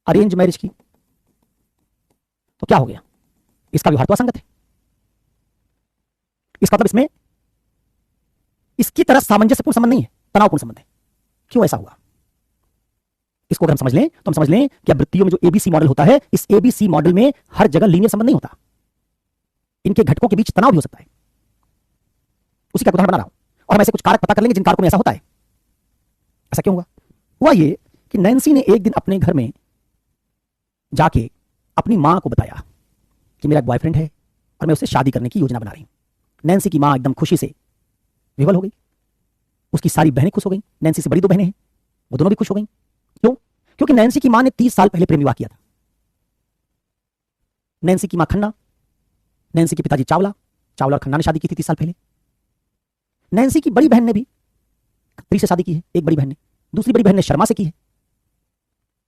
Speaker 1: अरेंज मैरिज की। तो क्या हो गया? इसका व्यवहार तो असंगत है। इसका मतलब इसमें इसकी तरह सामंजस्यपूर्ण संबंध नहीं है, तनावपूर्ण संबंध है। क्यों ऐसा हुआ? इसको अगर हम समझ लें तो हम समझ लें कि वृत्तियों में जो एबीसी मॉडल होता है, इस एबीसी मॉडल में हर जगह लीनियर संबंध नहीं होता, इनके घटकों के बीच तनाव भी हो सकता है। उसी का उदाहरण बना रहा हूं, और हम ऐसे कुछ कारक पता कर लेंगे जिन कारकों में ऐसा होता है। ऐसा क्यों हुआ? हुआ ये कि नैन्सी ने एक दिन अपने घर में जाके अपनी मां को बताया कि मेरा एक बॉयफ्रेंड है और मैं उससे शादी करने की योजना बना रही हूं। नैन्सी की मां एकदम खुशी से विवल हो गई, उसकी सारी बहनें खुश हो गई। नैन्सी से बड़ी 2 बहनें हैं, वो दोनों भी खुश हो गई। क्यों? क्योंकि नैन्सी की मां ने 30 साल पहले प्रेम विवाह किया था। नैन्सी की मां खन्ना, नैन्सी के पिताजी चावला, चावला और खन्ना ने शादी की थी 30 साल पहले। नैन्सी की बड़ी बहन ने भी खत्री से शादी की है, एक बड़ी बहन ने, दूसरी बड़ी बहन ने शर्मा से की है।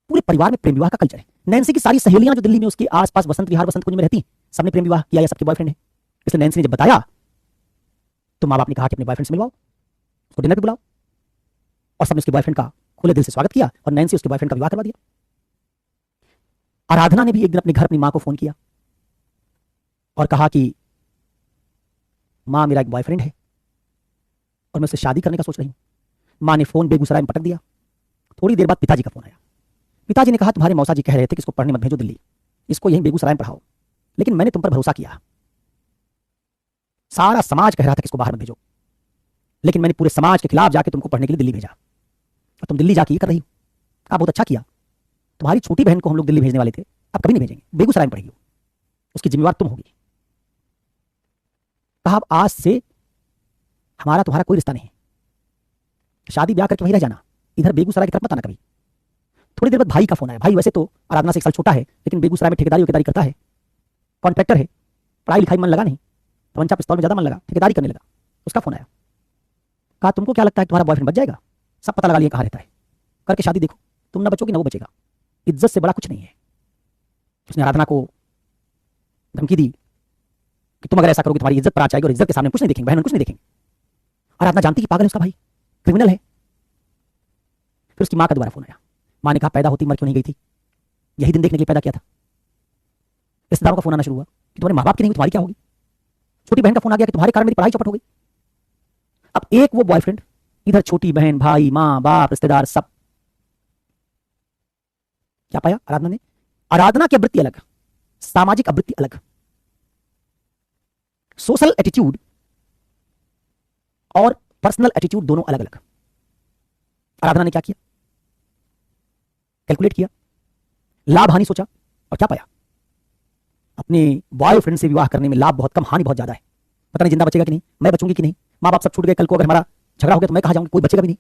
Speaker 1: पूरे परिवार में प्रेम विवाह का कल्चर है। नैन्सी की सारी सहेलियां जो दिल्ली में उसके आसपास वसंत विहार, वसंत कुंज में रहती, सबने प्रेम विवाह किया या सबके बॉयफ्रेंड है। इसलिए नैन्सी ने जब बताया तो माँ बाप ने कहा कि अपने बॉयफ्रेंड से मिलवाओ, उसको डिनर पे बुलाओ, और सबने उसके बॉयफ्रेंड का खुले दिल से स्वागत किया और नैन्सी उसके बॉयफ्रेंड का विवाह करवा दिया। आराधना ने भी एक दिन अपने घर अपनी मां को फोन किया और कहा कि मां, मेरा एक बॉयफ्रेंड है और मैं उससे शादी करने का सोच रही हूं। मां ने फोन बेगूसराय में पटक दिया। थोड़ी देर बाद पिताजी का फोन आया। पिताजी ने कहा, तुम्हारे मौसा जी कह रहे थे कि इसको पढ़ने मत भेजो दिल्ली, इसको यहीं बेगूसराय में पढ़ाओ, लेकिन मैंने तुम पर भरोसा किया। सारा समाज कह रहा था कि इसको बाहर मत भेजो, लेकिन मैंने पूरे समाज के खिलाफ जाके तुमको पढ़ने के लिए दिल्ली भेजा और तुम दिल्ली जाके ये कर रही हो। कहा, बहुत अच्छा किया। तुम्हारी छोटी बहन को हम लोग दिल्ली भेजने वाले थे, अब कभी नहीं भेजेंगे, बेगूसराय में पढ़ेगी, उसकी जिम्मेवार तुम होगी। कहा, अब आज से हमारा तुम्हारा कोई रिश्ता नहीं, शादी ब्याह करके वहीं रह जाना, इधर बेगूसराय की तरफ मत आना कभी। थोड़ी देर बाद भाई का फोन आया। भाई वैसे तो आराधना से 1 साल छोटा है, लेकिन बेगूसराय में ठेकेदारी करता है, कॉन्ट्रैक्टर है, पढ़ाई लिखाई मन लगा नहीं, तमंचा पिस्तौल में ज्यादा मन लगा, ठेकेदारी करने लगा। उसका फोन आया। कहा, तुमको क्या लगता है तुम्हारा बॉयफ्रेंड बच जाएगा? सब पता लगा लिया कहाँ रहता है, करके शादी देखो, तुम ना बचोगी ना वो बचेगा, इज्जत से बड़ा कुछ नहीं है। उसने आराधना को धमकी दी कि तुम अगर ऐसा करोगे तुम्हारी इज्जत पर आ जाएगी और इज्जत के सामने कुछ नहीं देखेंगे, बहन कुछ नहीं देखेंगे। आराधना जानती कि पागल है उसका भाई, क्रिमिनल है। फिर उसकी मां का दोबारा फोन आया। मां ने कहा, पैदा होती मर क्यों नहीं गई थी, यही दिन देखने के लिए पैदा किया था। रिश्तेदारों का फोन आना शुरू हुआ कि तुम्हारे मां बाप की नहीं हुई, तुम्हारी क्या होगी। छोटी बहन का फोन आ गया कि तुम्हारे कारण मेरी पढ़ाई चौपट हो गई। अब एक वो बॉयफ्रेंड, इधर छोटी बहन, भाई, मां बाप, रिश्तेदार, सब। क्या पाया आराधना ने? आराधना की आवृत्ति अलग, सामाजिक आवृत्ति अलग, सोशल एटीट्यूड और पर्सनल एटीट्यूड दोनों अलग अलग। आराधना ने क्या किया? कैलकुलेट किया, लाभ हानि सोचा, और क्या पाया? अपने बॉयफ्रेंड से विवाह करने में लाभ बहुत कम, हानि बहुत ज्यादा है। पता नहीं जिंदा बचेगा कि नहीं, मैं बचूंगी कि नहीं, मां बाप सब छूट गए, कल को अगर हमारा झगड़ा हो गया तो मैं कहां जाऊंगी, कोई बचेगा भी नहीं,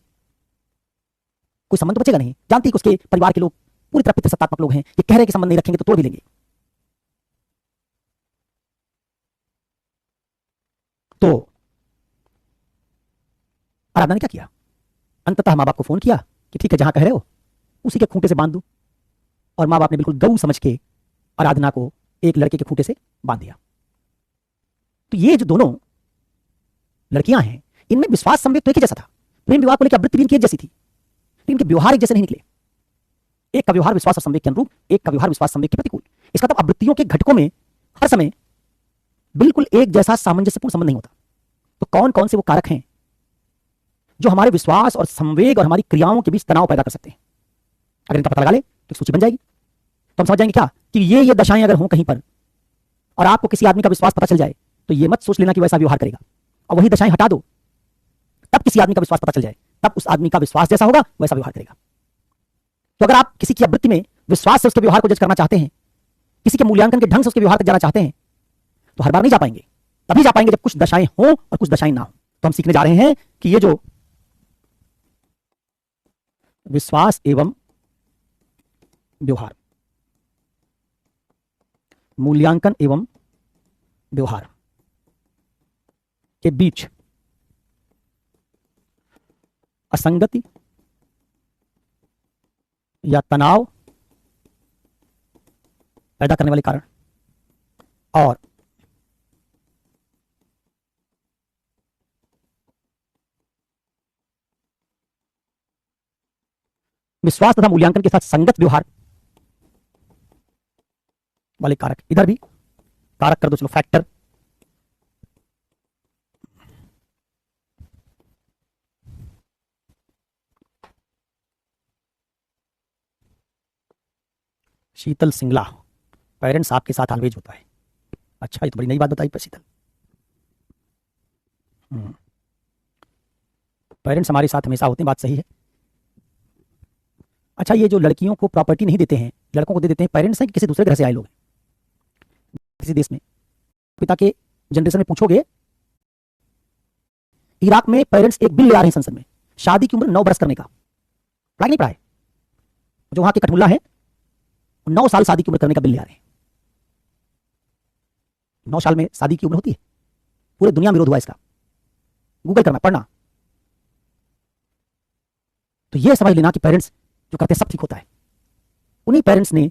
Speaker 1: कोई संबंध तो बचेगा नहीं। जानती है कि उसके परिवार के लोग पूरी तरह पितृसत्तात्मक लोग हैं, ये कह रहे हैं कि संबंध नहीं रखेंगे तो तोड़ भी लेंगे। तो आराधना ने क्या किया? अंततः मां बाप को फोन किया कि ठीक है, जहां कह रहे हो उसी के खूंटे से बांध दो, और मां बाप ने बिल्कुल गऊ समझ के आराधना को एक लड़के के खूंटे से बांध दिया। तो ये जो दोनों लड़कियां हैं, इनमें विश्वास संवेग तो एक ही जैसा था, प्रेम विवाह को लेकर आवृत्ति भी इनकी एक जैसी थी, लेकिन इनके व्यवहार एक जैसे नहीं निकले। एक का व्यवहार विश्वास और संवेग के अनुरूप, एक का व्यवहार विश्वास संवेग के प्रतिकूल। इसका मतलब आवृत्तियों के घटकों में हर समय बिल्कुल एक जैसा सामंजस्यपूर्ण संबंध नहीं होता। तो कौन कौन से वो कारक हैं जो हमारे विश्वास और संवेग और हमारी क्रियाओं के बीच तनाव पैदा कर सकते हैं? अगर इनका पता लगा ले तो सूची बन जाएगी। तो हम समझ जाएंगे क्या कि ये दशाएं अगर हों कहीं पर, और आपको किसी आदमी का विश्वास पता चल जाए, तो ये मत सोच लेना कि वैसा व्यवहार करेगा, और वही दशाएं हटा दो, तब किसी आदमी का विश्वास पता चल जाए, तब उस आदमी का विश्वास जैसा होगा वैसा व्यवहार करेगा। तो अगर आप किसी की आवृत्ति में विश्वास से उसके व्यवहार को जज करना चाहते हैं, किसी के मूल्यांकन के ढंग से उसके व्यवहार तक जाना चाहते हैं, तो हर बार नहीं जा पाएंगे। तभी जा पाएंगे जब कुछ दशाएं हों और कुछ दशाएं ना हो। तो हम सीखने जा रहे हैं कि ये जो विश्वास एवं व्यवहार, मूल्यांकन एवं व्यवहार के बीच असंगति या तनाव पैदा करने वाले कारण और विश्वास तथा मूल्यांकन के साथ संगत व्यवहार वाले कारक, इधर भी कारक कर दो, चलो फैक्टर, शीतल सिंगला, पेरेंट्स आपके साथ ऑलवेज होता है। अच्छा, ये तो बड़ी नई बात बताई पर शीतल। पेरेंट्स हमारे साथ हमेशा होते हैं, बात सही है। अच्छा, ये जो लड़कियों को प्रॉपर्टी नहीं देते हैं, लड़कों को दे देते हैं, पेरेंट्स हैं कि किसी दूसरे घर से आए लोग? किसी देश में पिता के जनरेशन में पूछोगे, इराक में पेरेंट्स एक बिल ले आ रहे हैं संसद में, शादी की उम्र 9 बरस करने का। पढ़ाई नहीं पढ़ाए। जो वहां के कठमुल्ला है 9 साल शादी की उम्र करने का बिल ले आ रहे हैं। 9 साल में शादी की उम्र होती है। पूरे दुनिया में विरोध हुआ इसका, गूगल करना, पढ़ना। तो ये समझ लेना कि पेरेंट्स जो करते सब ठीक होता है। उन्हीं पेरेंट्स ने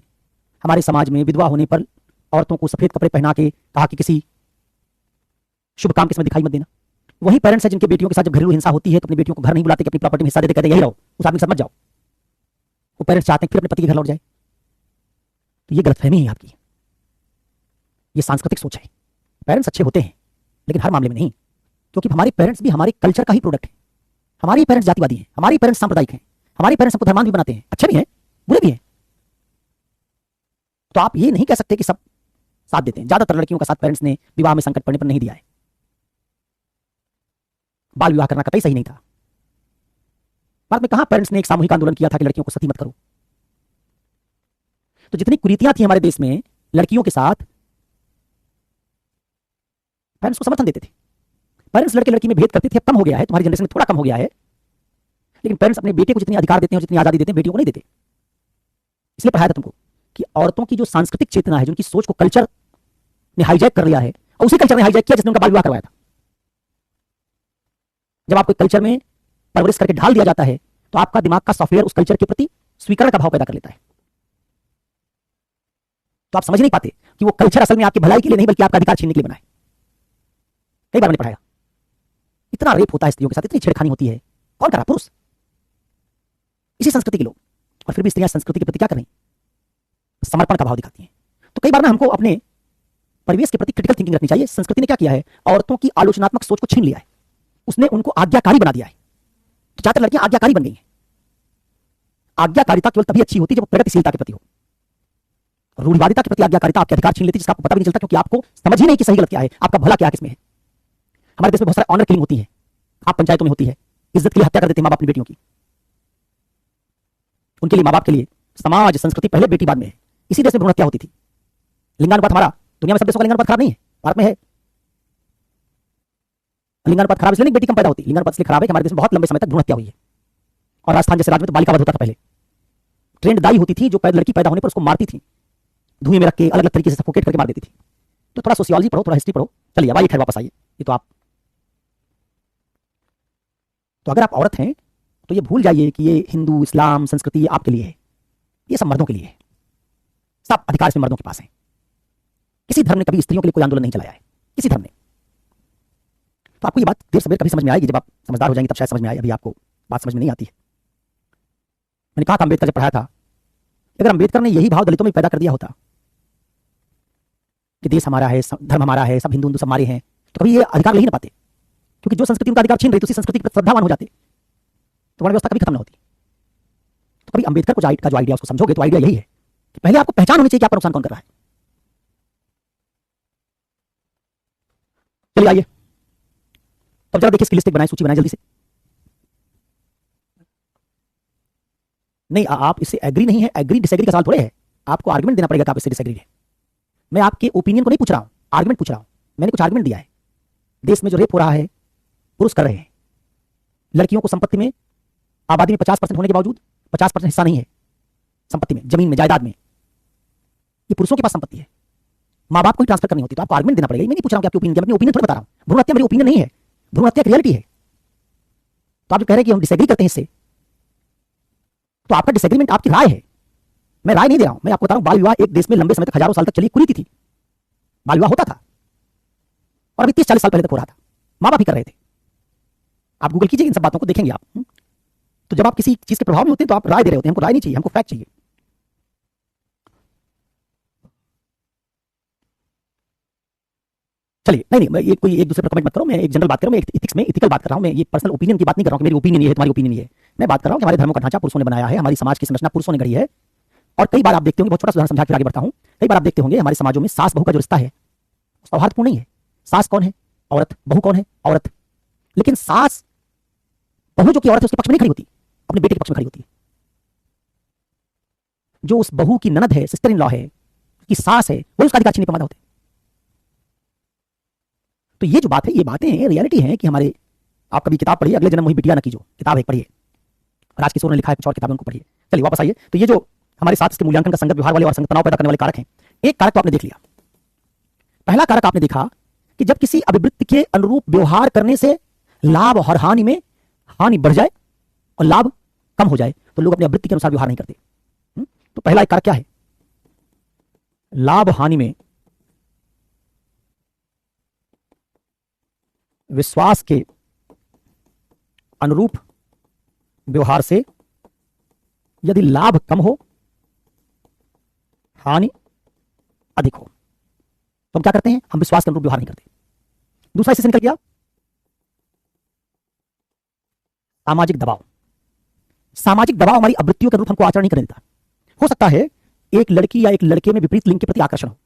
Speaker 1: हमारे समाज में विधवा होने पर औरतों को सफेद कपड़े पहना के कहा कि किसी शुभ काम के समय दिखाई मत देना। वही पेरेंट्स है जिनके बेटियों के साथ जब घरेलू हिंसा होती है तो अपनी बेटियों को घर नहीं बुलाते कि अपनी प्रॉपर्टी में हिस्सा देते, कहते यही रहो, उस आदमी के साथ मत जाओ। वो पेरेंट्स चाहते हैं फिर अपने पति के घर लौट जाए। तो ये गलतफहमी है आपकी, ये सांस्कृतिक सोच है। पेरेंट्स अच्छे होते हैं लेकिन हर मामले में नहीं, क्योंकि हमारे पेरेंट्स भी हमारे कल्चर का ही प्रोडक्ट है। हमारी पेरेंट्स जातिवादी हैं, हमारी पेरेंट्स सांप्रदायिक हैं, हमारे पेरेंट्स हमको धर्मांध भी बनाते हैं, अच्छे भी हैं बुरे भी हैं। तो आप ये नहीं कह सकते कि सब साथ देते हैं। ज्यादातर लड़कियों का साथ पेरेंट्स ने विवाह में संकट पड़ने पर नहीं दिया है। बाल विवाह करना कतई सही नहीं था। भारत में कहां पेरेंट्स ने एक सामूहिक आंदोलन किया था कि लड़कियों को सती मत करो। तो जितनी कुरीतियां थी हमारे देश में लड़कियों के साथ, पेरेंट्स को समर्थन देते थे। पेरेंट्स लड़के लड़की में भेद करते थे, अब कम हो गया है, तुम्हारी जनरेशन में थोड़ा कम हो गया है, लेकिन पेरेंट्स अपने बेटे को जितने अधिकार देते हैं, जितनी आजादी देते हैं, बेटियों को नहीं देते। इसलिए पढ़ाया था तुमको कि औरतों की जो सांस्कृतिक चेतना है, जो उनकी सोच को कल्चर ने हाईजैक कर लिया है, और उसी कल्चर ने हाईजैक किया जिसने उनका बाल विवाह करवाया था। जब आपको कल्चर में परवरिश करके ढाल दिया जाता है तो आपका दिमाग का सॉफ्टवेयर उस कल्चर के प्रति स्वीकरण का भाव पैदा कर लेता है। तो आप समझ नहीं पाते कि वो कल्चर असल में आपकी भलाई के लिए नहीं बल्कि आपका अधिकार छीनने के लिए बना है। कई बार मैंने पढ़ाया, इतना रेप होता है स्त्रियों के साथ, इतनी छेड़खानी होती है, कौन करा? पुरुष, इसी संस्कृति के लोग। और फिर भी स्त्रियां संस्कृति के प्रति क्या कर रही? समर्पण का भाव दिखाती हैं। तो कई बार ना हमको अपने परिवेश के प्रति क्रिटिकल थिंकिंग रखनी चाहिए। संस्कृति ने क्या किया है? औरतों की आलोचनात्मक सोच को छीन लिया है, उसने उनको आज्ञाकारी बना दिया है। तो ज्यादातर लड़कियां आज्ञाकारी बन गई हैं। आज्ञाकारिता केवल तभी अच्छी होती है जब प्रगतिशीलता के प्रति हो। रूढ़िवादिता के प्रति आज्ञाकारिता आपके अधिकार छीन लेती है, जिसका आपको पता भी नहीं चलता, क्योंकि आपको समझ ही नहीं कि सही गलत क्या है, आपका भला क्या किसमें है। हमारे देश में बहुत सारे ऑनर किलिंग होती है, आप पंचायतों में होती है, इज्जत के लिए हत्या कर देते हैं मां बाप अपनी बेटियों की। उनके लिए, मां बाप के लिए समाज संस्कृति पहले, बेटी बाद में है। इसी देश में भ्रूण हत्या होती थी। लिंगानुपात हमारा, दुनिया में सब देशों का लिंगानुपात खराब नहीं है, भारत में है। लिंगानुपात खराब इसलिए नहीं बेटी कम पैदा होती, लिंगानुपात इसलिए खराब है कि हमारे देश में बहुत लंबे समय तक भ्रूण हत्या हुई है। और राजस्थान जैसे राज्य में तो बालिका वध होता था पहले। ट्रेंड दाई होती थी जो लड़की पैदा होने पर उसको मारती थी, धुएं में रख के अलग अलग तरीके से सफोकेट करके मार देती थी। तो थोड़ा सोशियोलॉजी पढ़ो, थोड़ा हिस्ट्री पढ़ो। चलिए अब आइए, खैर वापस आइए। ये तो आप, तो अगर आप औरत हैं तो ये भूल जाइए कि ये हिंदू इस्लाम संस्कृति ये आपके लिए है, ये सब मर्दों के लिए है। सब अधिकार इसमें मर्दों के पास है। किसी धर्म ने कभी स्त्रियों के लिए कोई आंदोलन नहीं चलाया है, किसी धर्म ने। तो आपको ये बात देर सवेर कभी समझ में आएगी, जब आप समझदार हो जाएंगे तब शायद समझ में आए। अभी आपको बात समझ में नहीं आती है। मैंने कहा था अम्बेडकर जब पढ़ाया था, अगर अम्बेडकर ने यही भाव दलितों में पैदा कर दिया होता कि देश हमारा है, धर्म हमारा है, सब हिंदू सब हमारे हैं, तो कभी ये अधिकार ले ही ना पाते। क्योंकि जो संस्कृति उनका अधिकार छीन रही थी उसी संस्कृति पर श्रद्धावान हो जाते, तो वर्ण व्यवस्था कभी खत्म ना होती। तो कभी अम्बेडकर का जो आइडिया उसको समझोगे तो आइडिया यही है कि पहले आपको पहचान होनी चाहिए कि आपका नुकसान कौन कर रहा है। चलिए आइए, तब जरा देखिए इसकी लिस्ट बनाए, सूची बनाए जल्दी से। नहीं, आप इससे एग्री नहीं है, एग्री डिसएग्री का सवाल थोड़े है। आपको आर्गुमेंट देना पड़ेगा कि आप इससे डिसएग्री है। मैं आपके ओपिनियन को नहीं पूछ रहा हूं, आर्गुमेंट पूछ रहा हूं। मैंने कुछ आर्गुमेंट दिया है। देश में जो रेप हो रहा है पुरुष कर रहे हैं। लड़कियों को संपत्ति में, आबादी में 50% होने के बावजूद 50% हिस्सा नहीं है संपत्ति में, जमीन में, जायदाद में। ये पुरुषों के पास संपत्ति है, मां बाप को ही ट्रांसफर करनी होती है। तो आपको आर्गुमेंट देना पड़ेगा। मैं नहीं पूछ रहा हूं कि आपकी ओपिनियन, अपनी ओपिनियन थोड़ी बता रहा हूं। भ्रूण हत्या मेरी ओपिनियन नहीं है, भ्रूण हत्या एक रियलिटी है। तो आप जो कह रहे हैं कि हम डिसएग्री करते हैं इससे, तो आपका डिसएग्रीमेंट आपकी राय है, मैं राय नहीं दे रहा हूं। मैं आपको बता रहा हूं बाल विवाह एक देश में लंबे समय तक, हजारों साल तक चली कुरीति थी। बाल विवाह होता था और अभी 30-40 साल पहले तक हो रहा था, मां बाप ही कर रहे थे। आप गूगल कीजिए, इन सब बातों को देखेंगे आप। तो जब आप किसी चीज के प्रभाव में होते हैं तो आप राय दे रहे होते हैं। हमको राय नहीं चाहिए, हमको फैक्ट चाहिए। चलिए, नहीं मैं ये कोई एक दूसरे पर कमेंट मत करो। मैं एक जनरल बात कर रहा हूं, मैं एथिक्स में एथिकल बात कर रहा हूं। मैं ये पर्सनल ओपिनियन की बात नहीं कर रहा हूं कि मेरी ओपिनियन ये है, तुम्हारी ओपिनियन ये है। मैं बात कर रहा हूं कि हमारे धर्मों का ढांचा पुरुषों ने बनाया है, हमारी समाज की संरचना पुरुषों ने गढ़ी है। और कई बार आप देखते होंगे, बहुत छोटा सा उदाहरण समझा के आगे बढ़ता हूं। कई बार आप देखते होंगे हमारे समाजों में सास बहू का जो रिश्ता है सौहार्दपूर्ण नहीं है। सास कौन है? औरत। बहू कौन है? औरत। लेकिन सास बहू जो की औरत है उसके पक्ष में नहीं खड़ी होती, अपने बेटे के पक्ष में खड़ी होती है। जो उस बहू की ननद है, सिस्टर इन लॉ है, की सास है, वो उसका अधिकार छीनने पर मादा होते। तो ये जो बात है, ये बातें रियलिटी हैं कि हमारे, आप कभी किताब पढ़िए, अगले जन्म वही बिटिया न कीजो, किताब है पढ़िए। राजकिशोर ने लिखा है, कुछ और किताबें उनको पढ़िए। चलिए वापस आइए। तो ये जो हमारे साथ इसके मूल्यांकन का संगत व्यवहार वाले और संगत तनाव पैदा करने वाले कारक हैं, एक कारक तो आपने देख लिया। पहला कारक आपने देखा कि जब किसी अभिवृत्ति के अनुरूप व्यवहार करने से लाभ और हानि में हानि बढ़ जाए और लाभ कम हो जाए तो लोग अपनी अभिवृत्ति के अनुसार व्यवहार नहीं करते। तो पहला एक कारक क्या है? लाभ हानि में विश्वास के अनुरूप व्यवहार से यदि लाभ कम हो, हानि अधिक हो, तो हम क्या करते हैं? हम विश्वास के अनुरूप व्यवहार नहीं करते। दूसरा इससे निकल गया सामाजिक दबाव। सामाजिक दबाव हमारी अवृत्तियों के अनुरूप हमको आचरण नहीं करने देता। हो सकता है एक लड़की या एक लड़के में विपरीत लिंग के प्रति आकर्षण हो,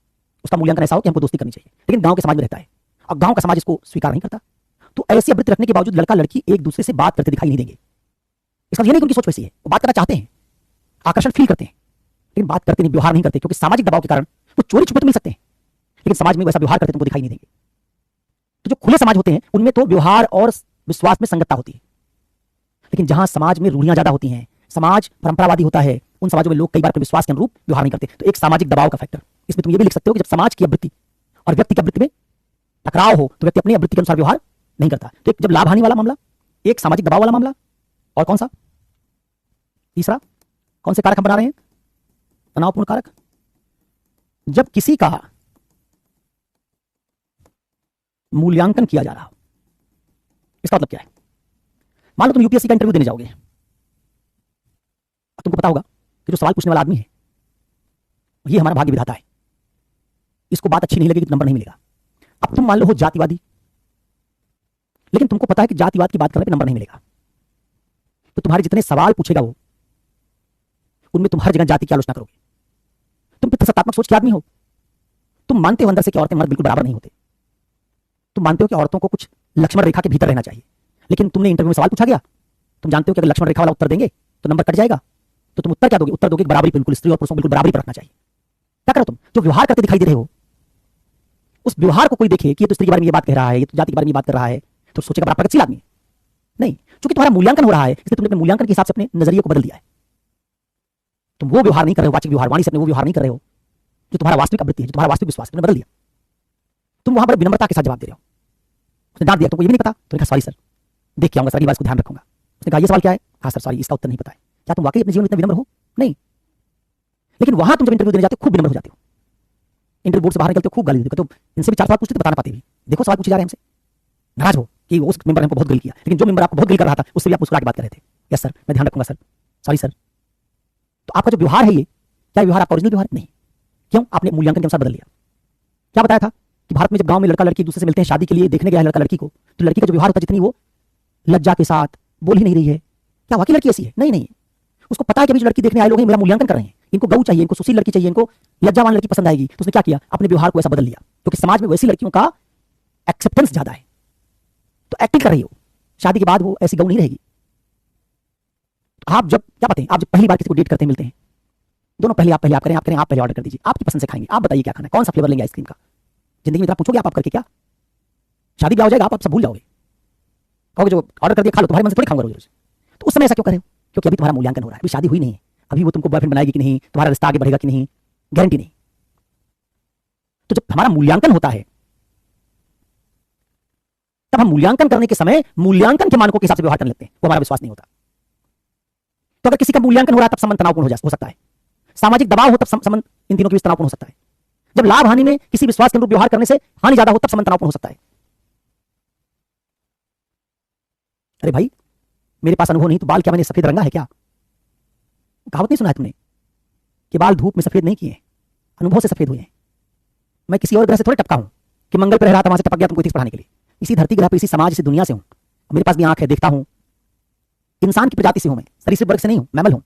Speaker 1: उसका मूल्यांकन ऐसा हो कि हमको दोस्ती करनी चाहिए, लेकिन गांव के समाज में रहता है और गांव का समाज इसको स्वीकार नहीं करता। तो ऐसी अवृत्ति रखने के बावजूद लड़का लड़की एक दूसरे से बात करते दिखाई नहीं देंगे। इसका ये नहीं कि उनकी सोच वैसी है, वो बात करना चाहते हैं, आकर्षण फील करते हैं, लेकिन बात करते नहीं, व्यवहार नहीं करते, क्योंकि सामाजिक दबाव के कारण वो चोरी छुपे तो मिल सकते हैं, लेकिन समाज में वैसा व्यवहार करते तुमको दिखाई नहीं देंगे। तो जो खुले समाज होते हैं उनमें तो व्यवहार और विश्वास में संगतता होती है, लेकिन जहां समाज में रूढ़ियां ज्यादा होती हैं, समाज परंपरावादी होता है, उन समाजों में लोग कई बार अपने विश्वास के अनुरूप व्यवहार नहीं करते। तो एक सामाजिक दबाव का फैक्टर, इसमें तुम ये भी लिख सकते हो कि जब समाज की अवृत्ति और व्यक्ति की अवृत्ति में टकराव हो तो व्यक्ति अपनी अवृत्ति के अनुसार व्यवहार नहीं करता। तो एक जब लाभ हानि वाला मामला, एक सामाजिक दबाव वाला मामला, और कौन सा तीसरा, कौन से कारक हम बना रहे हैं? तनावपूर्ण कारक। जब किसी का मूल्यांकन किया जा रहा हो, इसका मतलब क्या है? मान लो तुम यूपीएससी का इंटरव्यू देने जाओगे, तुमको पता होगा कि जो सवाल पूछने वाला आदमी है ये हमारा भाग्य विधाता है, इसको बात अच्छी नहीं लगेगी तो नंबर नहीं मिलेगा। अब तुम मान लो हो जातिवादी, लेकिन तुमको पता है कि जातिवाद की बात करने पे नंबर नहीं मिलेगा, तो तुम्हारे जितने सवाल पूछेगा वो, उनमें तुम हर जगह जाति की आलोचना करोगे। तुम फिर सत्तात्मक सोच के आदमी हो, तुम मानते हो अंदर से कि औरतें मर्द बिल्कुल बराबर नहीं होते, तुम मानते हो कि औरतों को कुछ लक्ष्मण रेखा के भीतर रहना चाहिए, लेकिन तुमने इंटरव्यू में सवाल पूछा गया, तुम जानते हो कि अगर लक्ष्मण रेखा वाला उत्तर देंगे तो नंबर कट जाएगा, तो तुम उत्तर क्या दोगे? उत्तर दोगे बराबरी, बिल्कुल स्त्री और पुरुषों को बिल्कुल बराबरी पर रखना चाहिए। क्या करो तुम? जो व्यवहार करते दिखाई दे रहे हो, उस व्यवहार को कोई देखे कि ये तो स्त्री के बारे में ये बात कह रहा है, ये तो जाति के बारे में ये बात कर रहा है, तो सोचेगा बड़ा प्रगतिशील आदमी है। नहीं, क्योंकि तुम्हारा मूल्यांकन हो रहा है, इसलिए तुमने अपने मूल्यांकन के हिसाब से अपने नजरिए को बदल दिया है। तुम वो व्यवहार नहीं कर रहे हो, वाचिक व्यवहार, वाणी से अपने वो व्यवहार नहीं कर रहे हो जो तुम्हारा वास्तविक अवृत्ति है, जो तुम्हारा वास्तविक विश्वास, तुमने बदल दिया। तुम वहां पर विनम्रता के साथ जवाब दे रहे हो। उसने डांट दिया, तुमको ये भी नहीं पता, तो कहा सॉरी सर, देख के आऊंगा सर, अगली बार इसको ध्यान रखूंगा। उसने कहा ये सवाल क्या है? हाँ सर सॉरी, इसका उत्तर नहीं पता है। क्या तुम वाकई अपने जीवन में इतने विनम्र हो? नहीं। लेकिन वहां तुम जब इंटरव्यू देने जाते हो खूब विनम्र हो जाते हो, इंटरव्यू बोर्ड से बाहर निकलते हो खूब गाली देते हो, तो इनसे भी 4 सवाल पूछते तो बता ना पाते भी, देखो सवाल पूछे जा रहे हैं हमसे, नाराज हो कि उस मेंबर ने हमको बहुत गिल किया, लेकिन जो मेंबर आपको बहुत गिल कर रहा था उससे भी आप मुस्कुरा के बात कर रहे थे, यस सर मैं ध्यान रखूंगा सर, सॉरी सर। तो आपका जो व्यवहार है, ये क्या व्यवहार आपका ओरिजिनल व्यवहार नहीं? क्यों? आपने मूल्यांकन के अनुसार बदल लिया। क्या बताया था कि भारत में जब गांव में लड़का लड़की एक दूसरे से मिलते हैं, शादी के लिए देखने गया है लड़का लड़की को, तो लड़की का जो व्यवहार होता है, जितनी वो लज्जा के साथ बोल ही नहीं रही है, क्या वाकई लड़की ऐसी है? नहीं नहीं, उसको पता है कि अभी जो लड़की देखने आए लोग हैं मेरा मूल्यांकन कर रहे हैं, इनको गऊ चाहिए, इनको सुशील लड़की चाहिए, इनको लज्जावान लड़की पसंद आएगी। तो उसने क्या किया? अपने व्यवहार को ऐसा बदल लिया, क्योंकि समाज में वैसी लड़कियों का एक्सेप्टेंस ज्यादा है, तो एक्टिंग कर रही हो, शादी के बाद वो ऐसी गऊ नहीं रहेगी। आप जब क्या पता है, आप जब पहली बार किसी को डेट करते हैं, मिलते हैं, दोनों पहले आप करें, आप पहले ऑर्डर कर दीजिए, आपकी पसंद से खाएंगे, आप बताइए क्या खाना है, कौन सा फ्लेवर लेंगे आइसक्रीम का। जिंदगी में इतना पूछोगे आप करके क्या? शादी ब्याह हो जाएगा, आप सब भूल जाओगे, कहोगे जो ऑर्डर कर दिया खा लो, तुम्हारे मन से थोड़ी खाऊंगा रोज। तो उस समय ऐसा क्यों कर रहे हो? क्योंकि अभी तुम्हारा मूल्यांकन हो रहा है, अभी शादी हुई नहीं है, अभी वो तुमको बॉयफ्रेंड बनाएगी कि नहीं, तुम्हारा रिश्ता आगे बढ़ेगा कि नहीं, गारंटी नहीं। तो जब हमारा मूल्यांकन होता है, तब हम मूल्यांकन करने के समय मूल्यांकन के मानकों के हिसाब से व्यवहार करने लगते हैं, वो हमारा विश्वास नहीं होता। तो अगर किसी का मूल्यांकन हो रहा है तब संबंध तनावपूर्ण हो सकता है, सामाजिक दबाव हो तब संबंध इन तीनों के बीच तनावपूर्ण हो सकता है, जब लाभ हानि में किसी विश्वास के अनुरूप व्यवहार करने से हानि ज्यादा हो तब संबंध तनावपूर्ण हो सकता है। अरे भाई मेरे पास अनुभव नहीं तो बाल क्या मैंने सफेद रंगा है क्या? कहावत नहीं सुना है तुमने कि बाल धूप में सफेद नहीं किए, अनुभव से सफेद हुए हैं। मैं किसी और ग्रह से थोड़े टपका हूं कि मंगल पर रह रहा था वहां से टपक गया तुमको एथिक्स पढ़ाने के लिए। इसी धरती ग्रह पर, इसी समाज, इसी दुनिया से हूं, मेरे पास भी आंख है, देखता हूं, इंसान की प्रजाति से हूं मैं, सरीसृप वर्ग से नहीं हूं, मैमल हूं।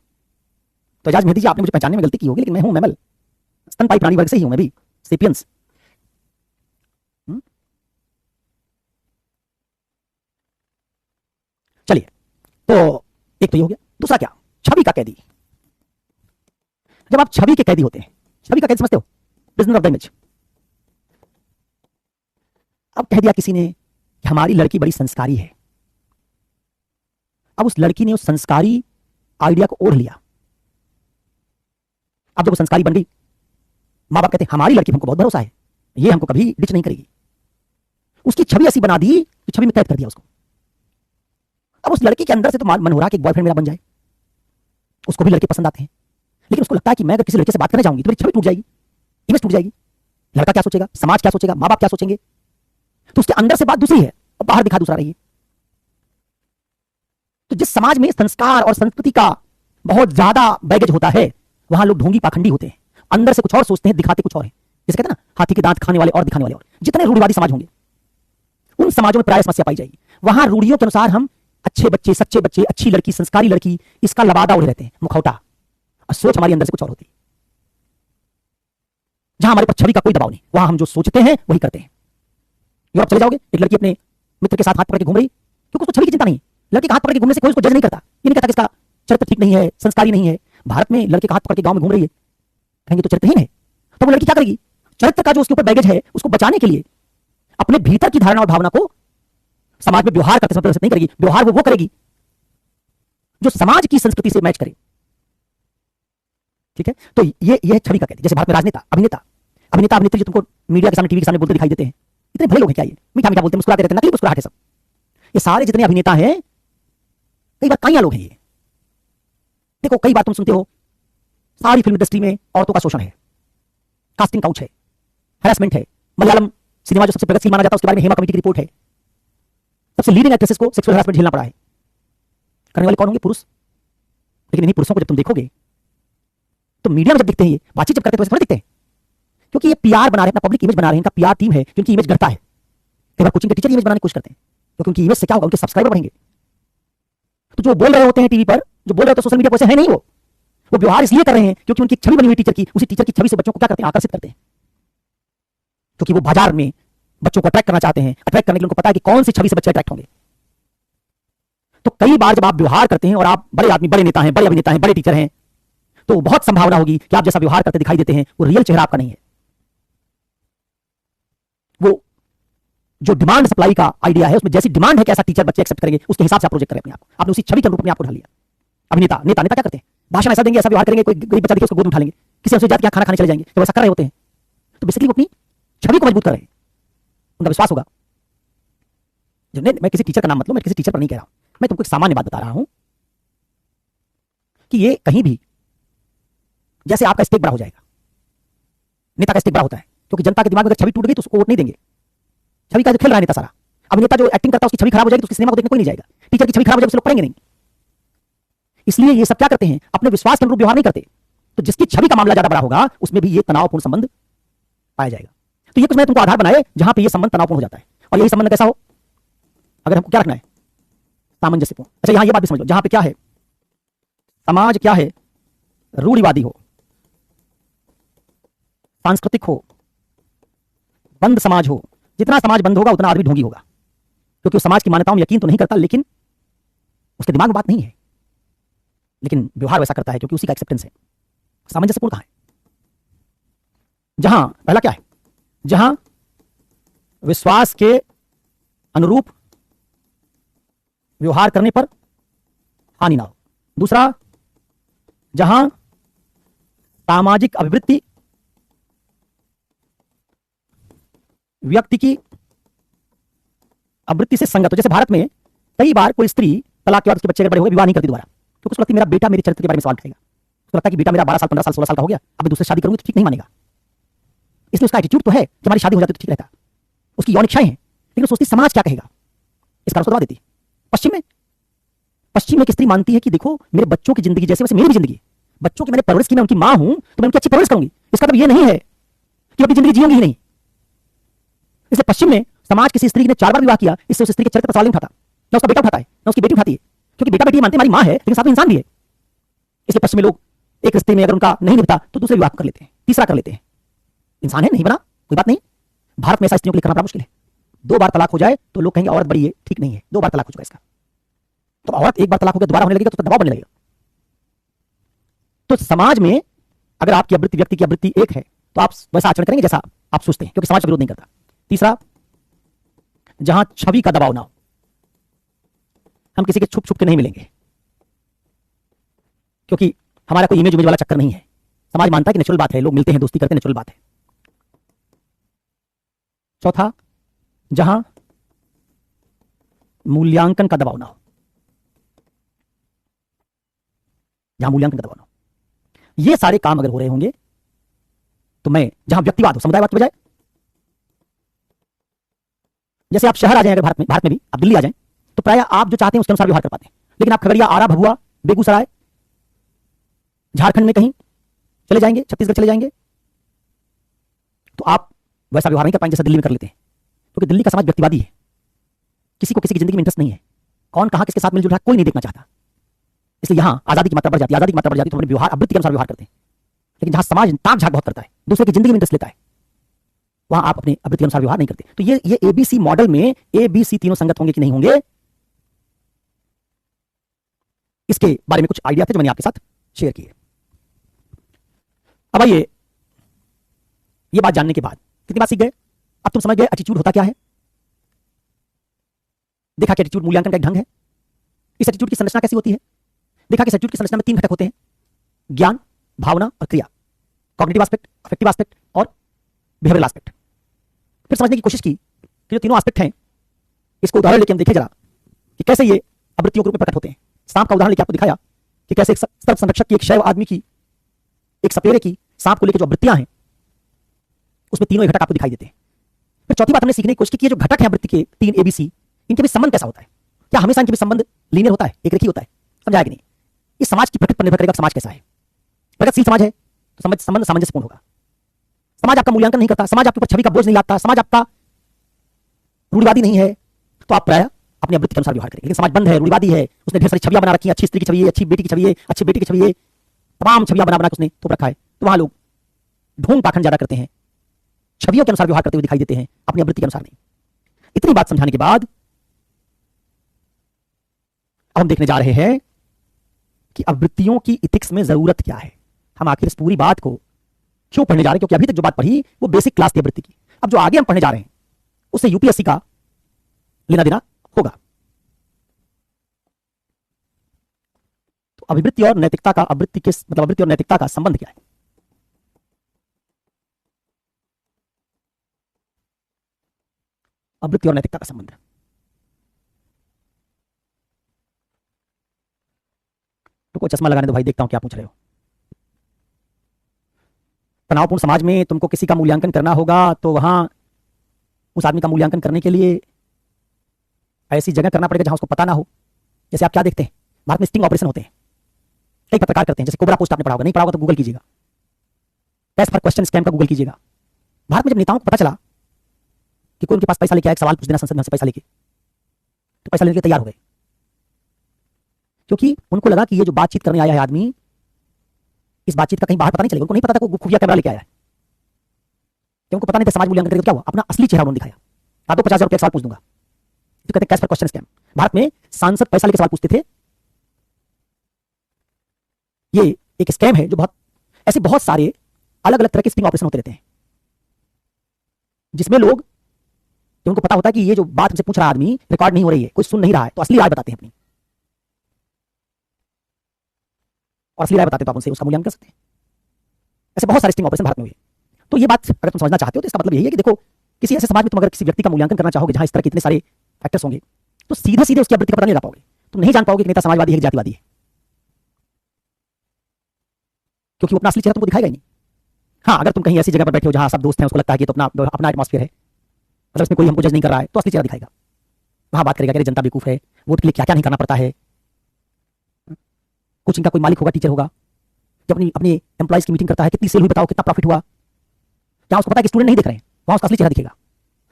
Speaker 1: तो एजाज मेहदी जी आपने मुझे पहचानने में गलती की होगी, लेकिन मैं हूं मैमल, स्तनपायी प्राणी वर्ग से ही हूं मैं भी, सेपियंस। चलिए, तो एक तो ये हो गया। दूसरा क्या? छवि का कैदी। जब आप छवि के कैदी होते हैं, छवि का कैदी समझते हो? Prisoner of the image. अब कह दिया किसी ने कि हमारी लड़की बड़ी संस्कारी है, अब उस लड़की ने उस संस्कारी आइडिया को ओढ़ लिया। अब जब वो संस्कारी बन गई, मां बाप कहते हैं हमारी लड़की हमको बहुत भरोसा है, ये हमको कभी डिच नहीं करेगी। उसकी छवि ऐसी बना दी कि छवि में कैद कर दिया उसको। अब उस लड़की के अंदर से तो मन हो रहा है कि बॉयफ्रेंड मेरा बन जाए, उसको भी लड़के पसंद आते हैं, लेकिन उसको लगता है कि मैं अगर किसी लड़के से बात करने जाऊंगी तो मेरी छवि टूट जाएगी, इमेज टूट जाएगी, लड़का क्या सोचेगा, समाज क्या सोचेगा, मां बाप क्या सोचेंगे। तो उसके अंदर से बात दूसरी है और बाहर दिखा दूसरा रही है। तो जिस समाज में संस्कार और संस्कृति का बहुत ज्यादा बैगेज होता है, वहां लोग ढोंगी पाखंडी होते हैं, अंदर से कुछ और सोचते हैं, दिखाते कुछ और है। जैसे कहते हैं ना, हाथी के दांत खाने वाले और दिखाने वाले और। जितने रूढ़िवादी समाज होंगे उन समाजों में प्राय समस्या पाई जाएगी। वहां रूढ़ियों के अनुसार हम अच्छे बच्चे, सच्चे बच्चे, अच्छी लड़की, संस्कारी लड़की, इसका लबादा उड़े रहते हैं, मुखौटा, और सोच हमारी अंदर से कुछ और होती है। जहां हमारे पर छवि का कोई दबाव नहीं, वहां हम जो सोचते हैं वही करते हैं। यूरोप चले जाओगे, एक लड़की अपने मित्र के साथ हाथ पकड़ के घूम रही, क्योंकि उसको छवि की चिंता नहीं। लड़के का हाथ पकड़ के घूमने से कोई उसको जज नहीं करता, ये नहीं कहता कि इसका चरित्र ठीक नहीं है, संस्कारी नहीं है। भारत में लड़के का हाथ पकड़ के गांव में घूम रही है, कहेंगे तो चरित्रहीन है। तो वो लड़की क्या करेगी? चरित्र का जो उसके ऊपर बैगेज है उसको बचाने के लिए अपने भीतर की धारणा और भावना को समाज में व्यवहार करते समय प्रदर्शित नहीं करेगी। व्यवहार वो करेगी जो समाज की संस्कृति से मैच करे। ठीक है, तो ये छवि का कहते हैं। जैसे भारत में राजनेता, अभिनेता अभिनेत्री जो तुमको मीडिया के सामने, टीवी के सामने बोलते दिखाई देते हैं, इतने भले लोग हैं क्या? ये मीठा मीठा बोलते हैं, मुस्कुराते रहते हैं, नकली मुस्कुराहट है सब। ये सारे जितने अभिनेता हैं कई बार काइया लोग हैं ये। देखो, कई बार तुम सुनते हो सारी फिल्म इंडस्ट्री में औरतों का शोषण है, कास्टिंग काउच है, हैरेसमेंट है। मलयालम सिनेमा जो सबसे प्रगतिशील माना जाता है उसके बारे में हेमा कमेटी की रिपोर्ट है, सबसे लीडिंग एक्ट्रेसेस को सेक्सुअल हैरेसमेंट झेलना पड़ा है। करने वाले कौन होंगे? पुरुष। लेकिन इन्हीं पुरुषों को जब तुम देखोगे तो मीडिया में जब दिखते हैं, ये बातचीत जब करते हैं तो वैसे थोड़े दिखते हैं, क्योंकि ये पीआर बना रहे हैं, अपना पब्लिक इमेज बना रहे हैं, इनका पीआर टीम है, जिनकी इमेज गढ़ता है। कई बार कोचिंग के टीचर इमेज बनाने की कोशिश करते हैं, क्योंकि उनकी इमेज से क्या होगा, उनके सब्सक्राइबर बढ़ेंगे। तो जो बोल रहे होते हैं टीवी पर, जो बोल रहे होते हैं सोशल मीडिया पर, वैसे है नहीं। वो व्यवहार इसलिए कर रहे हैं क्योंकि उनकी छवि बनी हुई टीचर की, उसी टीचर की छवि से बच्चों को क्या करते हैं? आकर्षित करते हैं। क्योंकि वो बाजार में बच्चों को अट्रैक्ट करना चाहते हैं, अट्रैक्ट करने के लिए उनको पता है कि कौन सी छवि से बच्चे अट्रैक्ट होंगे। तो कई बार जब आप व्यवहार करते हैं और आप बड़े आदमी, बड़े नेता हैं, बड़े अभिनेता हैं, बड़े टीचर हैं, तो बहुत संभावना होगी कि आप जैसा व्यवहार करते दिखाई देते हैं वो रियल चेहरा आपका नहीं है। वो जो डिमांड सप्लाई का आइडिया है, उसमें जैसी डिमांड है कैसा टीचर बच्चे एक्सेप्ट करेंगे, उसके हिसाब से आप प्रोजेक्ट करें अपने आप। आपने उसी छवि के अनुरूप अपने आप को ढाल लिया। अभिनेता, नेता क्या करते हैं? भाषण ऐसा देंगे, ऐसा व्यवहार करेंगे, कोई गरीब बच्चा दिखे उसको गोद उठा लेंगे, किसी अनुसूचित जाति के यहाँ खाना खाने चले जाएंगे, तो ऐसा कर रहे होते हैं। तो बेसिकली वो अपनी छवि को मजबूत कर रहे हैं, उनका विश्वास होगा। मैं किसी टीचर का नाम मतलब, मैं किसी टीचर पर नहीं कह रहा हूं, मैं तुमको एक सामान्य बात बता रहा हूं कि ये कहीं भी, जैसे आपका स्टेक बड़ा हो जाएगा, नेता का स्टेक बड़ा होता है, क्योंकि जनता के दिमाग में अगर छवि टूट गई तो उसको वोट नहीं देंगे। छवि का जो खेल रहा है नेता सारा, अब नेता जो एक्टिंग करता है उसकी छवि खराब हो जाएगी तो उसके सिनेमा को देखने कोई नहीं जाएगा। टीचर की छवि खराब हो जाएगी, लोग पढ़ेंगे नहीं। इसलिए ये सब क्या करते हैं? अपने विश्वास के अनुरूप व्यवहार नहीं करते। तो जिसकी छवि का मामला ज्यादा बड़ा होगा उसमें भी ये तनावपूर्ण संबंध पाया जाएगा। तो ये कुछ मैंने तुमको आधार बनाए जहां पे ये संबंध तनावपूर्ण हो जाता है। और यही संबंध कैसा हो, अगर हमको क्या रखना है? सामंजस्यपूर्ण। अच्छा, यहां ये बात भी समझ लो, जहां पे क्या है, समाज क्या है, रूढ़िवादी हो, सांस्कृतिक हो, बंद समाज हो। जितना समाज बंद होगा उतना आदमी ढोंगी होगा, क्योंकि उस समाज की मान्यताओं में यकीन तो नहीं करता, लेकिन उसके दिमाग में बात नहीं है, लेकिन व्यवहार वैसा करता है क्योंकि उसी का एक्सेप्टेंस है। सामंजस्यपूर्ण कहां है? जहां पहला क्या है, जहां विश्वास के अनुरूप व्यवहार करने पर हानि ना हो। दूसरा, जहां सामाजिक अभिवृत्ति व्यक्ति की आवृत्ति से संगत हो। जैसे भारत में कई बार कोई स्त्री तलाक के बाद उसके बच्चे अगर बड़े हो गए, विवाह नहीं करती दोबारा, क्योंकि उसको लगता है मेरा बेटा मेरे चरित्र के बारे में सवाल उठाएगा। उसको लगता है कि बेटा मेरा 12 साल, 15 साल, 16 साल का हो गया, अब दूसरे शादी करूंगी तो ठीक नहीं मानेगा। इसलिए उसका एटीट्यूड तो है कि हमारी शादी हो जाती तो ठीक रहता, उसकी यौन इच्छाएं हैं, लेकिन सोचती समाज क्या कहेगा, इसका उसको दबा देती। पश्चिम में एक स्त्री मानती है कि देखो मेरे बच्चों की जिंदगी जैसे वैसे मेरी भी जिंदगी, बच्चों की मैंने परवरिश की, मैं उनकी मां हूं तो मैं उनकी अच्छी परवरिश करूंगी। इसका मतलब ये नहीं है कि अपनी जिंदगी जियोगी ही नहीं। इसलिए पश्चिम में समाज किसी स्त्री ने 4 बार विवाह किया, इससे उस स्त्री के चरित्र पर सवाल नहीं उठाता, ना उसका बेटा उठाता है, ना उसकी बेटी उठाती है, क्योंकि बेटा बेटी मानते हमारी मां है लेकिन साथ में इंसान भी है। इसलिए पश्चिम में लोग एक रिश्ते में अगर उनका नहीं निभता तो दूसरे विवाह कर लेते हैं, तीसरा कर लेते हैं। इंसान है, नहीं बना, कोई बात नहीं। भारत में ऐसा स्त्रियों के लिए करना बड़ा मुश्किल है। 2 बार तलाक हो जाए तो लोग कहेंगे औरत बड़ी है, ठीक नहीं है, 2 बार तलाक हो चुका इसका। तो औरत 1 बार तलाक हो गया दोबारा होने लगेगा तो दबाव बनने लगेगा। तो समाज में अगर आपकी आवृत्ति, व्यक्ति की आवृत्ति एक है तो आप वैसा आचरण करेंगे जैसा आप सोचते हैं, क्योंकि समाज विरोध नहीं करता। तीसरा, जहां छवि का दबाव ना हो, हम किसी के छुप छुप के नहीं मिलेंगे। क्योंकि हमारा कोई इमेज वाला चक्कर नहीं है। समाज मानता है कि नेचुरल बात है, लोग मिलते हैं, दोस्ती करते हैं, नेचुरल बात है। चौथा, जहां मूल्यांकन का दबाव ना हो, जहां मूल्यांकन का दबाव ना हो। ये सारे काम अगर हो रहे होंगे तो मैं, जहां व्यक्तिवाद हो, समुदायवाद की बजाय, जैसे आप शहर आ जाएं, अगर भारत में भी आप दिल्ली आ जाएं, तो प्राय आप जो चाहते हैं उसके अनुसार व्यवहार कर पाते हैं। लेकिन आप खगड़िया, आरा, भभुआ, बेगूसराय, झारखंड में कहीं चले जाएंगे, छत्तीसगढ़ चले जाएंगे, तो आप वैसा व्यवहार नहीं कर पाएंगे जैसा दिल्ली में कर लेते हैं। क्योंकि दिल्ली का समाज व्यक्तिवादी है, किसी को किसी की जिंदगी में इंटरेस्ट नहीं है, कौन कहां किसके साथ मिलजुल रहा है कोई नहीं देखना चाहता। इसलिए यहां आजादी की मात्रा बढ़ जाती है, आजादी की मात्रा बढ़ जाती है तो अपने व्यवहार, आवृत्ति के अनुसार व्यवहार करते हैं। लेकिन जहां समाज ताक झाक बहुत करता है, दूसरे की जिंदगी में इंटरेस्ट लेता है, वहां आप अपने आवृत्ति के अनुसार व्यवहार नहीं करते। तो ये एबीसी मॉडल में एबीसी तीनों संगत होंगे कि नहीं होंगे, इसके बारे में कुछ आइडिया थे जो मैंने आपके साथ शेयर किए। अब आइए, ये बात जानने के बाद कितनी बात सीख गए? अब तुम समझ गए एटीट्यूड होता क्या है। देखा कि एटीट्यूड मूल्यांकन का एक ढंग है। इस एटीट्यूड की संरचना कैसी होती है? देखा कि एटीट्यूड की संरचना में 3 घटक होते हैं, ज्ञान, भावना और क्रिया। कॉग्निटिव एस्पेक्ट, अफेक्टिव एस्पेक्ट और बिहेवियरल एस्पेक्ट। फिर समझने की कोशिश की कि जो तीनों एस्पेक्ट हैं, इसको उदाहरण लेके हम देखें जरा कि कैसे ये आवृत्तियों के रूप में प्रकट होते हैं। सांप का उदाहरण लेके आपको दिखाया कि कैसे एक सर्प संरक्षक की, एक शैव आदमी की, एक सपेरे की, सांप को लेकर जो आवृत्तियां हैं, उसमें तीनों घटक आपको दिखाई देते हैं। फिर चौथी बात हमने सीखने की कोशिश की कि ये जो घटक है आवृत्ति के 3 एबीसी, इनके बीच संबंध कैसा होता है? क्या हमेशा इनके बीच संबंध लीनियर होता है, एक रेखीय होता है? समझाया कि नहीं? इस समाज की प्रकृति पर निर्भर करेगा समाज कैसा है। प्रगतिशील समाज है तो संबंध सामंजस्यपूर्ण होगा। समाज आपका मूल्यांकन नहीं करता, समाज आपके ऊपर छवि का बोझ नहीं लाता, समाज आपका रूढ़िवादी नहीं है, तो आप प्राय अपनी आवृत्ति के अनुसार व्यवहार करेंगे। लेकिन समाज बंद है, रूढ़िवादी है, उसने ढेर सारी छवियां बना रखी हैं, अच्छी स्त्री की छवि है, अच्छी बेटी की छवि है, अच्छी बेटी की छवि है, तमाम छवियां बना के उसने तो रखा है। तो वहां लोग ढोंग पाखंड ज्यादा करते हैं, छवियों के अनुसार व्यवहार करते हुए दिखाई देते हैं, अपनी आवृत्ति के अनुसार नहीं। इतनी बात समझाने के बाद अब हम देखने जा रहे हैं कि आवृत्तियों की इथिक्स में जरूरत क्या है। हम आखिर इस पूरी बात को क्यों पढ़ने जा रहे हैं? क्योंकि अभी तक जो बात पढ़ी वो बेसिक क्लास थी आवृत्ति की। अब जो आगे हम पढ़ने जा रहे हैं उससे यूपीएससी का लेना देना होगा। तो अभिवृत्ति और नैतिकता का, अभिवृत्ति और नैतिकता का संबंध क्या है? अभिवृत्ति और नैतिकता का संबंध, तो चश्मा लगाने दो भाई, देखता हूं क्या पूछ रहे हो। तनावपूर्ण समाज में तुमको किसी का मूल्यांकन करना होगा तो वहां उस आदमी का मूल्यांकन करने के लिए ऐसी जगह करना पड़ेगा जहां उसको पता ना हो। जैसे आप क्या देखते हैं, भारत में स्टिंग ऑपरेशन होते हैं, कई पत्रकार करते हैं। जैसे कोबरा पोस्ट आपने पढ़ा होगा, नहीं पढ़ा होगा तो गूगल कीजिएगा, टेस्ट फॉर क्वेश्चन स्कैम का गूगल कीजिएगा। भारत में जब नेताओं को पता चला कि कोई उनके पास पैसा लेके आया, एक सवाल पूछ देना संसद में, पैसा लेके, तो पैसा लेने के तैयार हो गए, क्योंकि उनको लगा कि ये जो बातचीत करने आया है आदमी, इस बातचीत का कहीं बाहर पता नहीं चलेगा। उनको नहीं पता था कि वो खुफिया कैमरा लेके आया है, कि उनको पता नहीं था समाज मूल्यांकन करेगा। क्या हुआ, अपना असली चेहरा उन्होंने दिखाया। आप तो 50,000 रुपये सवाल पूछ दूंगा, तो कहते हैं cash for question scam. Bharat में सांसद पैसा लेके सवाल पूछते थे। ये एक स्कैम है जो ऐसे बहुत सारे अलग अलग तरह के स्टिंग ऑपरेशन होते रहते हैं, जिसमें लोग, तो उनको पता होता है कि ये जो बात हमसे पूछ रहा आदमी रिकॉर्ड नहीं हो रही है, कोई सुन नहीं रहा है, तो असली राय बताते हैं अपनी, और असली राय बताते हैं तो आप उनसे उसका मूल्यांकन कर सकते हैं। ऐसे बहुत सारे स्टिंग ऑपरेशन भारत में हुए। तो ये बात अगर तुम समझना चाहते हो तो इसका मतलब यही है कि देखो, किसी ऐसे समाज में तुम अगर किसी व्यक्ति का मूल्यांकन करना चाहोगे जहां इस तरह के इतने सारे फैक्टर्स होंगे, तो सीधे सीधे उसकी आवृत्ति का पता नहीं लगा पाओगे। तुम नहीं जान पाओगे कि नेता समाजवादी है कि जातिवादी है, क्योंकि वो अपना असली चेहरा तुमको दिखाएगा ही नहीं। हाँ, अगर तुम कहीं ऐसी जगह पर बैठे हो जहां सब दोस्त हैं, उसको लगता है कि तो अपना एटमॉस्फेयर है, मतलब इसमें कोई हमको जज नहीं कर रहा है, तो असली चेहरा दिखाएगा। वहां बात करेगा कि जनता बेवकूफ है, वोट के लिए क्या क्या नहीं करना पड़ता है। कुछ इनका कोई मालिक होगा, टीचर होगा, जब अपनी एम्प्लॉइज की मीटिंग करता है, कितनी सेल हुई बताओ, कितना प्रॉफिट हुआ, क्या उसको पता है कि स्टूडेंट नहीं देख रहे हैं, वहां उसका असली चेहरा दिखेगा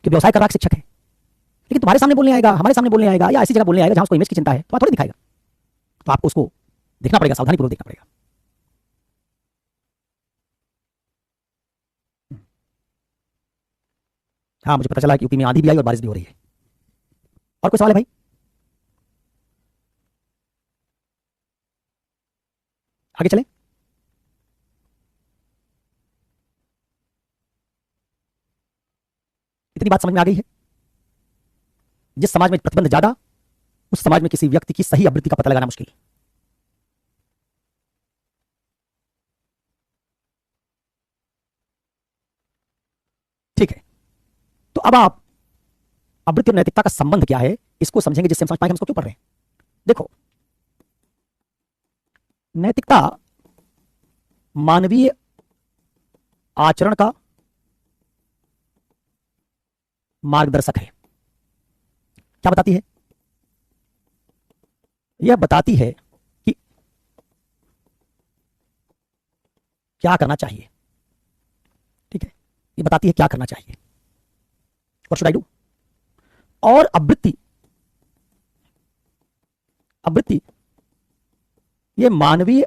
Speaker 1: कि व्यवसाय कर रहा शिक्षक है। लेकिन तुम्हारे सामने बोलने आएगा, हमारे सामने बोलने आएगा, या ऐसी जगह बोलने आएगा जहां उसको इमेज की चिंता है, तो थोड़ी दिखाएगा। तो आपको उसको देखना पड़ेगा, सावधानीपूर्वक देखना पड़ेगा। हाँ, मुझे पता चला कि यूपी में आंधी भी आई और बारिश भी हो रही है। और कोई सवाल है भाई? आगे चले। इतनी बात समझ में आ गई है? जिस समाज में प्रतिबंध ज्यादा, उस समाज में किसी व्यक्ति की सही आवृत्ति का पता लगाना मुश्किल। तो अब आप आवृत्ति और नैतिकता का संबंध क्या है इसको समझेंगे, जिससे हम समझ पाएंगे हम इसको क्यों पढ़ रहे हैं। देखो, नैतिकता मानवीय आचरण का मार्गदर्शक है। क्या बताती है? यह बताती है कि क्या करना चाहिए। ठीक है, ये बताती है क्या करना चाहिए, व्हाट शुड आई डू। और आवृत्ति ये मानवीय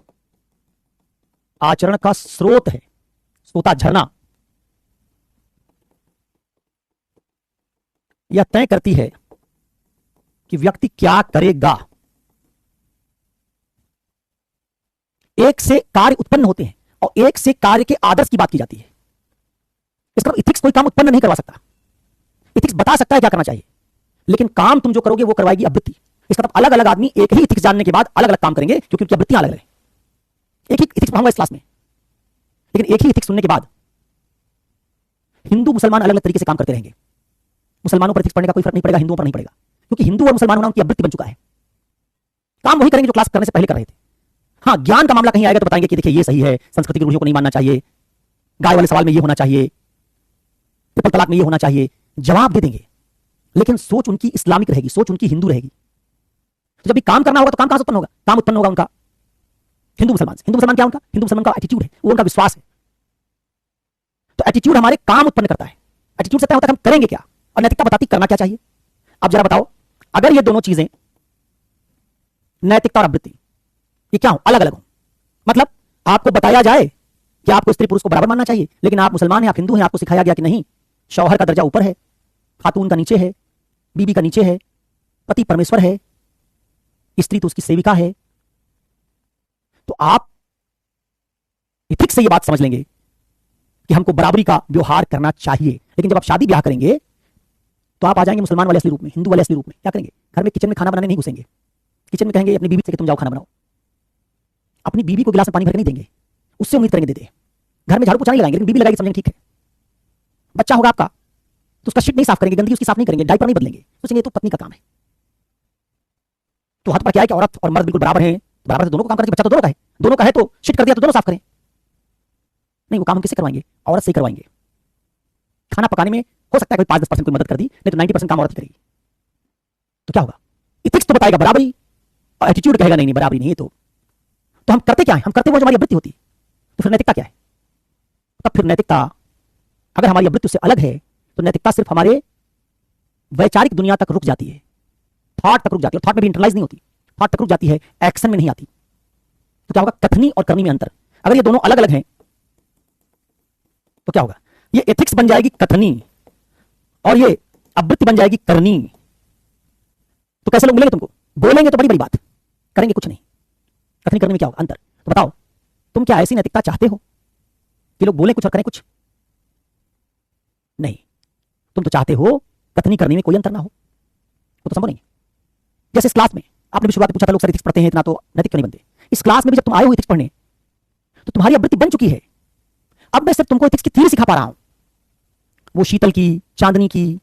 Speaker 1: आचरण का स्रोत है, सोता झरना। यह तय करती है कि व्यक्ति क्या करेगा। एक से कार्य उत्पन्न होते हैं और एक से कार्य के आदर्श की बात की जाती है। इसका मतलब इथिक्स कोई काम उत्पन्न नहीं करवा सकता। इथिक्स बता सकता है क्या करना चाहिए, लेकिन काम तुम जो करोगे वो करवाएगी आवृत्ति। इसका मतलब अलग अलग आदमी एक ही इथिक्स जानने के बाद अलग अलग काम करेंगे, क्योंकि उनकी आवृत्तियां अलग अलग हैं। एक ही इथिक्स पढ़ाऊंगा इस क्लास में, लेकिन एक ही इथिक्स सुनने के बाद हिंदू मुसलमान अलग अलग तरीके से काम करते रहेंगे। मुसलमानों पर इथिक्स पढ़ने का कोई फर्क नहीं पड़ेगा, हिंदुओं पर नहीं पड़ेगा, क्योंकि हिंदू और मुसलमान होना उनकी आवृत्ति बन चुका है। काम वही करेंगे जो क्लास करने से पहले कर रहे थे। हाँ, ज्ञान का मामला कहीं आएगा तो बताएंगे कि देखिए ये सही है, संस्कृति के रूढ़ियों को नहीं मानना चाहिए, गाय वाले सवाल में ये होना चाहिए, ट्रिपल तलाक में ये होना चाहिए, जवाब दे देंगे, लेकिन सोच उनकी इस्लामिक रहेगी, सोच उनकी हिंदू रहेगी। तो जब भी काम करना होगा तो काम कहां से उत्पन्न होगा? काम उत्पन्न होगा उनका हिंदू मुसलमान से। हिंदू मुसलमान क्या? उनका हिंदू मुसलमान का एटीट्यूड है, वो उनका विश्वास है। तो एटीट्यूड हमारे काम उत्पन्न करता है। एटीट्यूड से तय होता है हम करेंगे क्या, और नैतिकता बताती करना क्या चाहिए। अब जरा बताओ, अगर ये दोनों चीजें नैतिकता और आवृत्ति ये क्या हो, अलग अलग हो, मतलब आपको बताया जाए कि आपको स्त्री पुरुष को बराबर मानना चाहिए, लेकिन आप मुसलमान हैं, आप हिंदू हैं, आपको सिखाया गया कि नहीं, शौहर का दर्जा ऊपर है, खातून का नीचे है, बीबी का नीचे है, पति परमेश्वर है, स्त्री तो उसकी सेविका है। तो आप इथिक्स से ये बात समझ लेंगे कि हमको बराबरी का व्यवहार करना चाहिए। लेकिन जब आप शादी ब्याह करेंगे तो आप आ जाएंगे मुसलमान वाले असली रूप में, हिंदू वाले असली रूप में। क्या करेंगे? घर में किचन में खाना बनाने नहीं घुसेंगे। किचन में कहेंगे अपनी बीवी से कि तुम जाओ खाना बनाओ। अपनी बीवी को गिलास में पानी भर के नहीं देंगे, उससे उम्मीद करेंगे दे दे। घर में झाड़ू पोछा नहीं लगाएंगे, लेकिन बीवी लगाएगी, समझेंगे ठीक है। बच्चा होगा आपका तो उसका शिट नहीं साफ करेंगे, गंदगी उसकी साफ नहीं करेंगे, डायपर नहीं बदलेंगे, सोचेंगे तो पत्नी का काम है। तो हाथ पर क्या है कि औरत और मर्द बिल्कुल बराबर हैं, बराबर से दोनों को काम करना चाहिए। बच्चा तो दोनों का है, दोनों का है तो शिट कर दिया तो दोनों साफ करें। नहीं, वो काम हम किससे करवाएंगे? औरत से ही करवाएंगे। खाना पकाने में हो सकता है कोई 5-10% कोई मदद कर दी, नहीं तो 90% काम औरत ही करेगी। तो क्या होगा? इथिक्स तो बताएगा बराबरी, और एटीट्यूड कहेगा नहीं नहीं बराबरी नहीं है। तो हम करते क्या है? हम करते वो जो हमारी आवृत्ति होती है। तो फिर नैतिकता क्या है? तब फिर नैतिकता अगर हमारी आवृत्ति उससे अलग है तो नैतिकता सिर्फ हमारे वैचारिक दुनिया तक रुक जाती है, थॉट तक रुक जाती है, और थॉट में भी इंटरलाइज नहीं होती, थॉट तक रुक जाती है, एक्शन में नहीं आती। तो क्या होगा? कथनी और करनी में अंतर। अगर ये दोनों अलग अलग हैं तो क्या होगा? ये एथिक्स बन जाएगी कथनी और ये आवृत्ति बन जाएगी करनी। तो कैसे लोग मिलेंगे तुमको? बोलेंगे तो बड़ी बड़ी बात, करेंगे कुछ नहीं। कथनी करने में क्या होगा अंतर? तो बताओ, तुम क्या ऐसी नैतिकता चाहते हो कि लोग बोले कुछ और करें कुछ? नहीं, तुम तो चाहते हो कथनी करने में कोई अंतर ना हो। वो तो संभव नहीं है। जैसे इस क्लास में आपने भी शुरुआत में पूछा था लोग सर एथिक्स पढ़ते हैं इतना तो नैतिक क्यों नहीं बनते। इस क्लास में भी जब तुम आए हो एथिक्स पढ़ने तो तुम्हारी आवृत्ति बन चुकी है। अब मैं सिर्फ तुमको एथिक्स की थ्योरी सिखा पा रहा हूं। वो शीतल की, चांदनी की,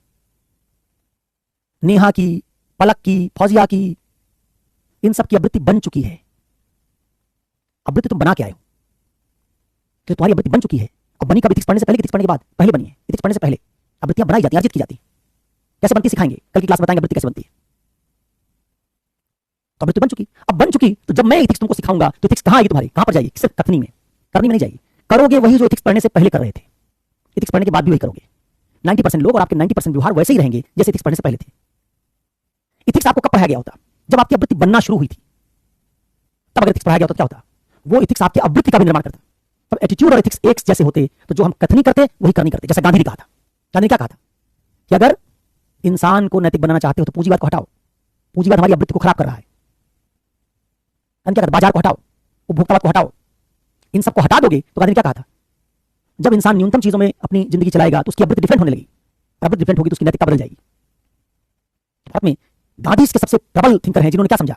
Speaker 1: नेहा की, पलक की, फौजिया की, इन सब की आवृत्ति बन चुकी है। आवृत्ति तुम बना के आए हो, तो तुम्हारी आवृत्ति बन चुकी है। अब बनी कब? एथिक्स पढ़ने से पहले, एथिक्स पढ़ने के बाद? पहले बनी है। एथिक्स पढ़ने से पहले आवृत्तियां बनाई जाती हैं, अर्जित की जाती है। कैसे बनती सिखाएंगे, कल की क्लास में बताएंगे आवृत्ति कैसे बनती है। तो आवृत्ति बन चुकी, अब बन चुकी तो जब मैं एथिक्स तुमको सिखाऊंगा तो एथिक्स कहां आएगी तुम्हारी? कहां पर जाएगी? सिर्फ कथनी में, करनी में नहीं जाएगी। करोगे वही जो एथिक्स पढ़ने से पहले कर रहे थे, एथिक्स पढ़ने के बाद भी वही करोगे। 90% लोग और आपके 90% व्यवहार वैसे ही रहेंगे जैसे एथिक्स पढ़ने से पहले थे। एथिक्स आपको कब पढ़ाया गया होता? जब आपकी आवृत्ति बनना शुरू हुई थी, तब अगर एथिक्स पढ़ाया गया होता क्या होता? वो एथिक्स आपकी आवृत्ति का भी निर्माण करता। तब एटीट्यूड और एथिक्स एक जैसे होते, तो जो हम कथनी करते वही करनी करते। जैसे गांधी ने कहा था, गांधी ने क्या कहा था कि अगर इंसान को नैतिक बनाना चाहते हो तो पूंजीवाद को हटाओ, पूंजीवाद हमारी आवृत्ति को खराब कर रहा है। क्या कहता? बाजार को हटाओ, उपभोक्तावाद को हटाओ, इन सबको हटा दोगे तो गांधी ने क्या कहा था? जब इंसान न्यूनतम चीजों में अपनी जिंदगी चलाएगा तो उसकी आवृत्ति डिफरेंट होने लगेगी। आवृत्ति डिफरेंट होगी तो उसकी नैतिकता बदल जाएगी। भारत में गांधी के सबसे प्रबल थिंकर हैं जिन्होंने क्या समझा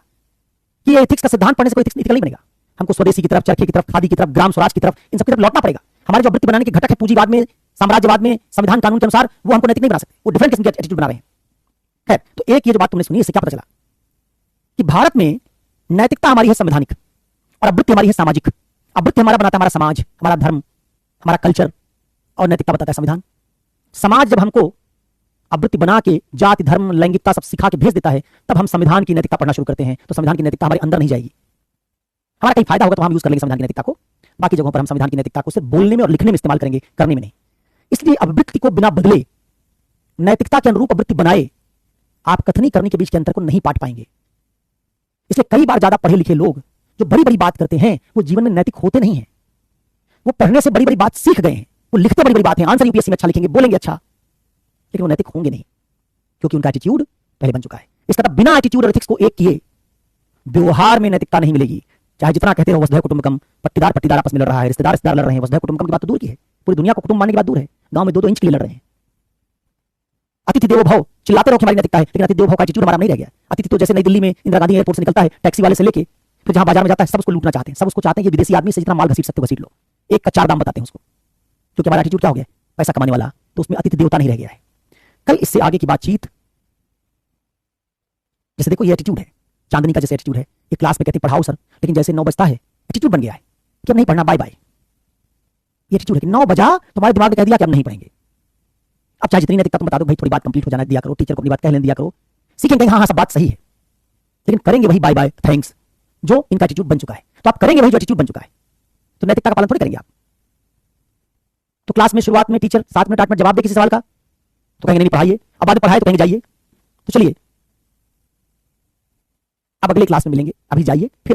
Speaker 1: कि ये एथिक्स का सिद्धांत पढ़ने से कोई एथिक्स नहीं बनेगा। हमको स्वदेशी की तरफ, चरखे की तरफ, खादी की तरफ, ग्राम स्वराज की तरफ, इन सब की तरफ लौटना पड़ेगा। हमारे जो आवृत्ति बनाने के घटक है पूंजीवाद में साम्राज्यवाद में संविधान कानून के अनुसार वो हमको नैतिक नहीं बना सकते, वो डिफरेंट किस्म की एटीट्यूड बना रहे हैं। खैर, तो एक ये जो बात तुमने सुनी, इससे क्या पता चला कि भारत में नैतिकता हमारी है संवैधानिक और आवृत्ति हमारी है सामाजिक। आवृत्ति हमारा बनाता है हमारा समाज, हमारा धर्म, हमारा कल्चर, और नैतिकता बताता है संविधान। समाज जब हमको आवृत्ति बना के जाति, धर्म, लैंगिकता सब सिखा के भेज देता है, तब हम संविधान की नैतिकता पढ़ना शुरू करते हैं। तो संविधान की नैतिकता हमारे अंदर नहीं जाएगी। हमारा कहीं फायदा होगा तो हम यूज कर लेंगे संविधान की नैतिकता को, बाकी जगहों पर हम संविधान की नैतिकता को सिर्फ बोलने में और लिखने में इस्तेमाल करेंगे, करने में नहीं। इसलिए आवृत्ति को बिना बदले नैतिकता के अनुरूप आवृत्ति बनाए आप कथनी करने के बीच के अंतर को नहीं पाट पाएंगे। इसलिए कई बार ज्यादा पढ़े लिखे लोग जो बड़ी बड़ी बात करते हैं वो जीवन में नैतिक होते नहीं हैं। वो पढ़ने से बड़ी बड़ी बात सीख गए हैं, वो लिखते बड़ी बड़ी बात है, आंसर यूपीएससी में अच्छा लिखेंगे, बोलेंगे अच्छा, लेकिन वो नैतिक होंगे नहीं, क्योंकि उनका एटीट्यूड पहले बन चुका है। इसका मतलब बिना एटीट्यूड और एथिक्स को एक किए व्यवहार में नैतिकता नहीं मिलेगी। चाहे जितना कहते हो वसुधैव कुटुंबकम, पट्टीदार पट्टीदार आपस में लड़ रहा है, रिश्तेदार रिश्तेदार लड़ रहे हैं, वसुधैव कुटुंबकम की बात तो दूर की है, पूरी दुनिया को कुटुंब मानने की बात दूर है, गांव में 2-2 इंच के लिए लड़ रहे हैं। अतिथि देवो भव चिल्लाते रहो कि हमारी नैतिकता है, लेकिन अतिथि देवो भव का एटीट्यूड हमारा नहीं रह गया। अतिथि तो जैसे नई दिल्ली में इंदिरा गांधी एयरपोर्ट से निकलता है, टैक्सी वाले से लेके फिर जहां बाजार में जाता है, सब उसको लूटना चाहते हैं, सब उसको चाहते हैं कि विदेशी आदमी से जितना माल घसीट सकते हो घसीट लो, एक का 4 दाम बताते हैं उसको, क्योंकि हमारा एटीट्यूड क्या हो गया, पैसा कमाने वाला, तो उसमें अतिथि देवता नहीं रह गया है। कल इससे आगे की बातचीत, जैसे देखो ये एटीट्यूड है, चांदनी का जैसे एटीट्यूड है, ये क्लास में कहते पढ़ाओ सर, लेकिन जैसे 9 बजता है एटीट्यूड बन गया है कि अब नहीं पढ़ना, बाय बाय। ये एटीट्यूड है कि 9 बजा तुम्हारे दिमाग ने कह दिया कि अब नहीं पढ़ेंगे। अब चाहे जितनी नैतिकता तुम बता दो भाई, थोड़ी बात कंप्लीट हो जाना दिया करो, टीचर को अपनी बात कह लेने दिया करो, सीखेंगे हाँ हाँ सब बात सही है, लेकिन करेंगे वही बाय बाय थैंक्स जो इनका एटीट्यूड बन चुका है। तो आप करेंगे वही जो एटीट्यूड बन चुका है, तो नैतिकता का पालन थोड़ी करेंगे आप। तो क्लास में शुरुआत में टीचर 7 मिनट 8 मिनट जवाब दे किसी सवाल का, तो कहेंगे नहीं पढ़ाइए, अब बाद में पढ़ाए तो कहेंगे जाइए। तो चलिए अब अगले क्लास में मिलेंगे, अभी जाइए, फिर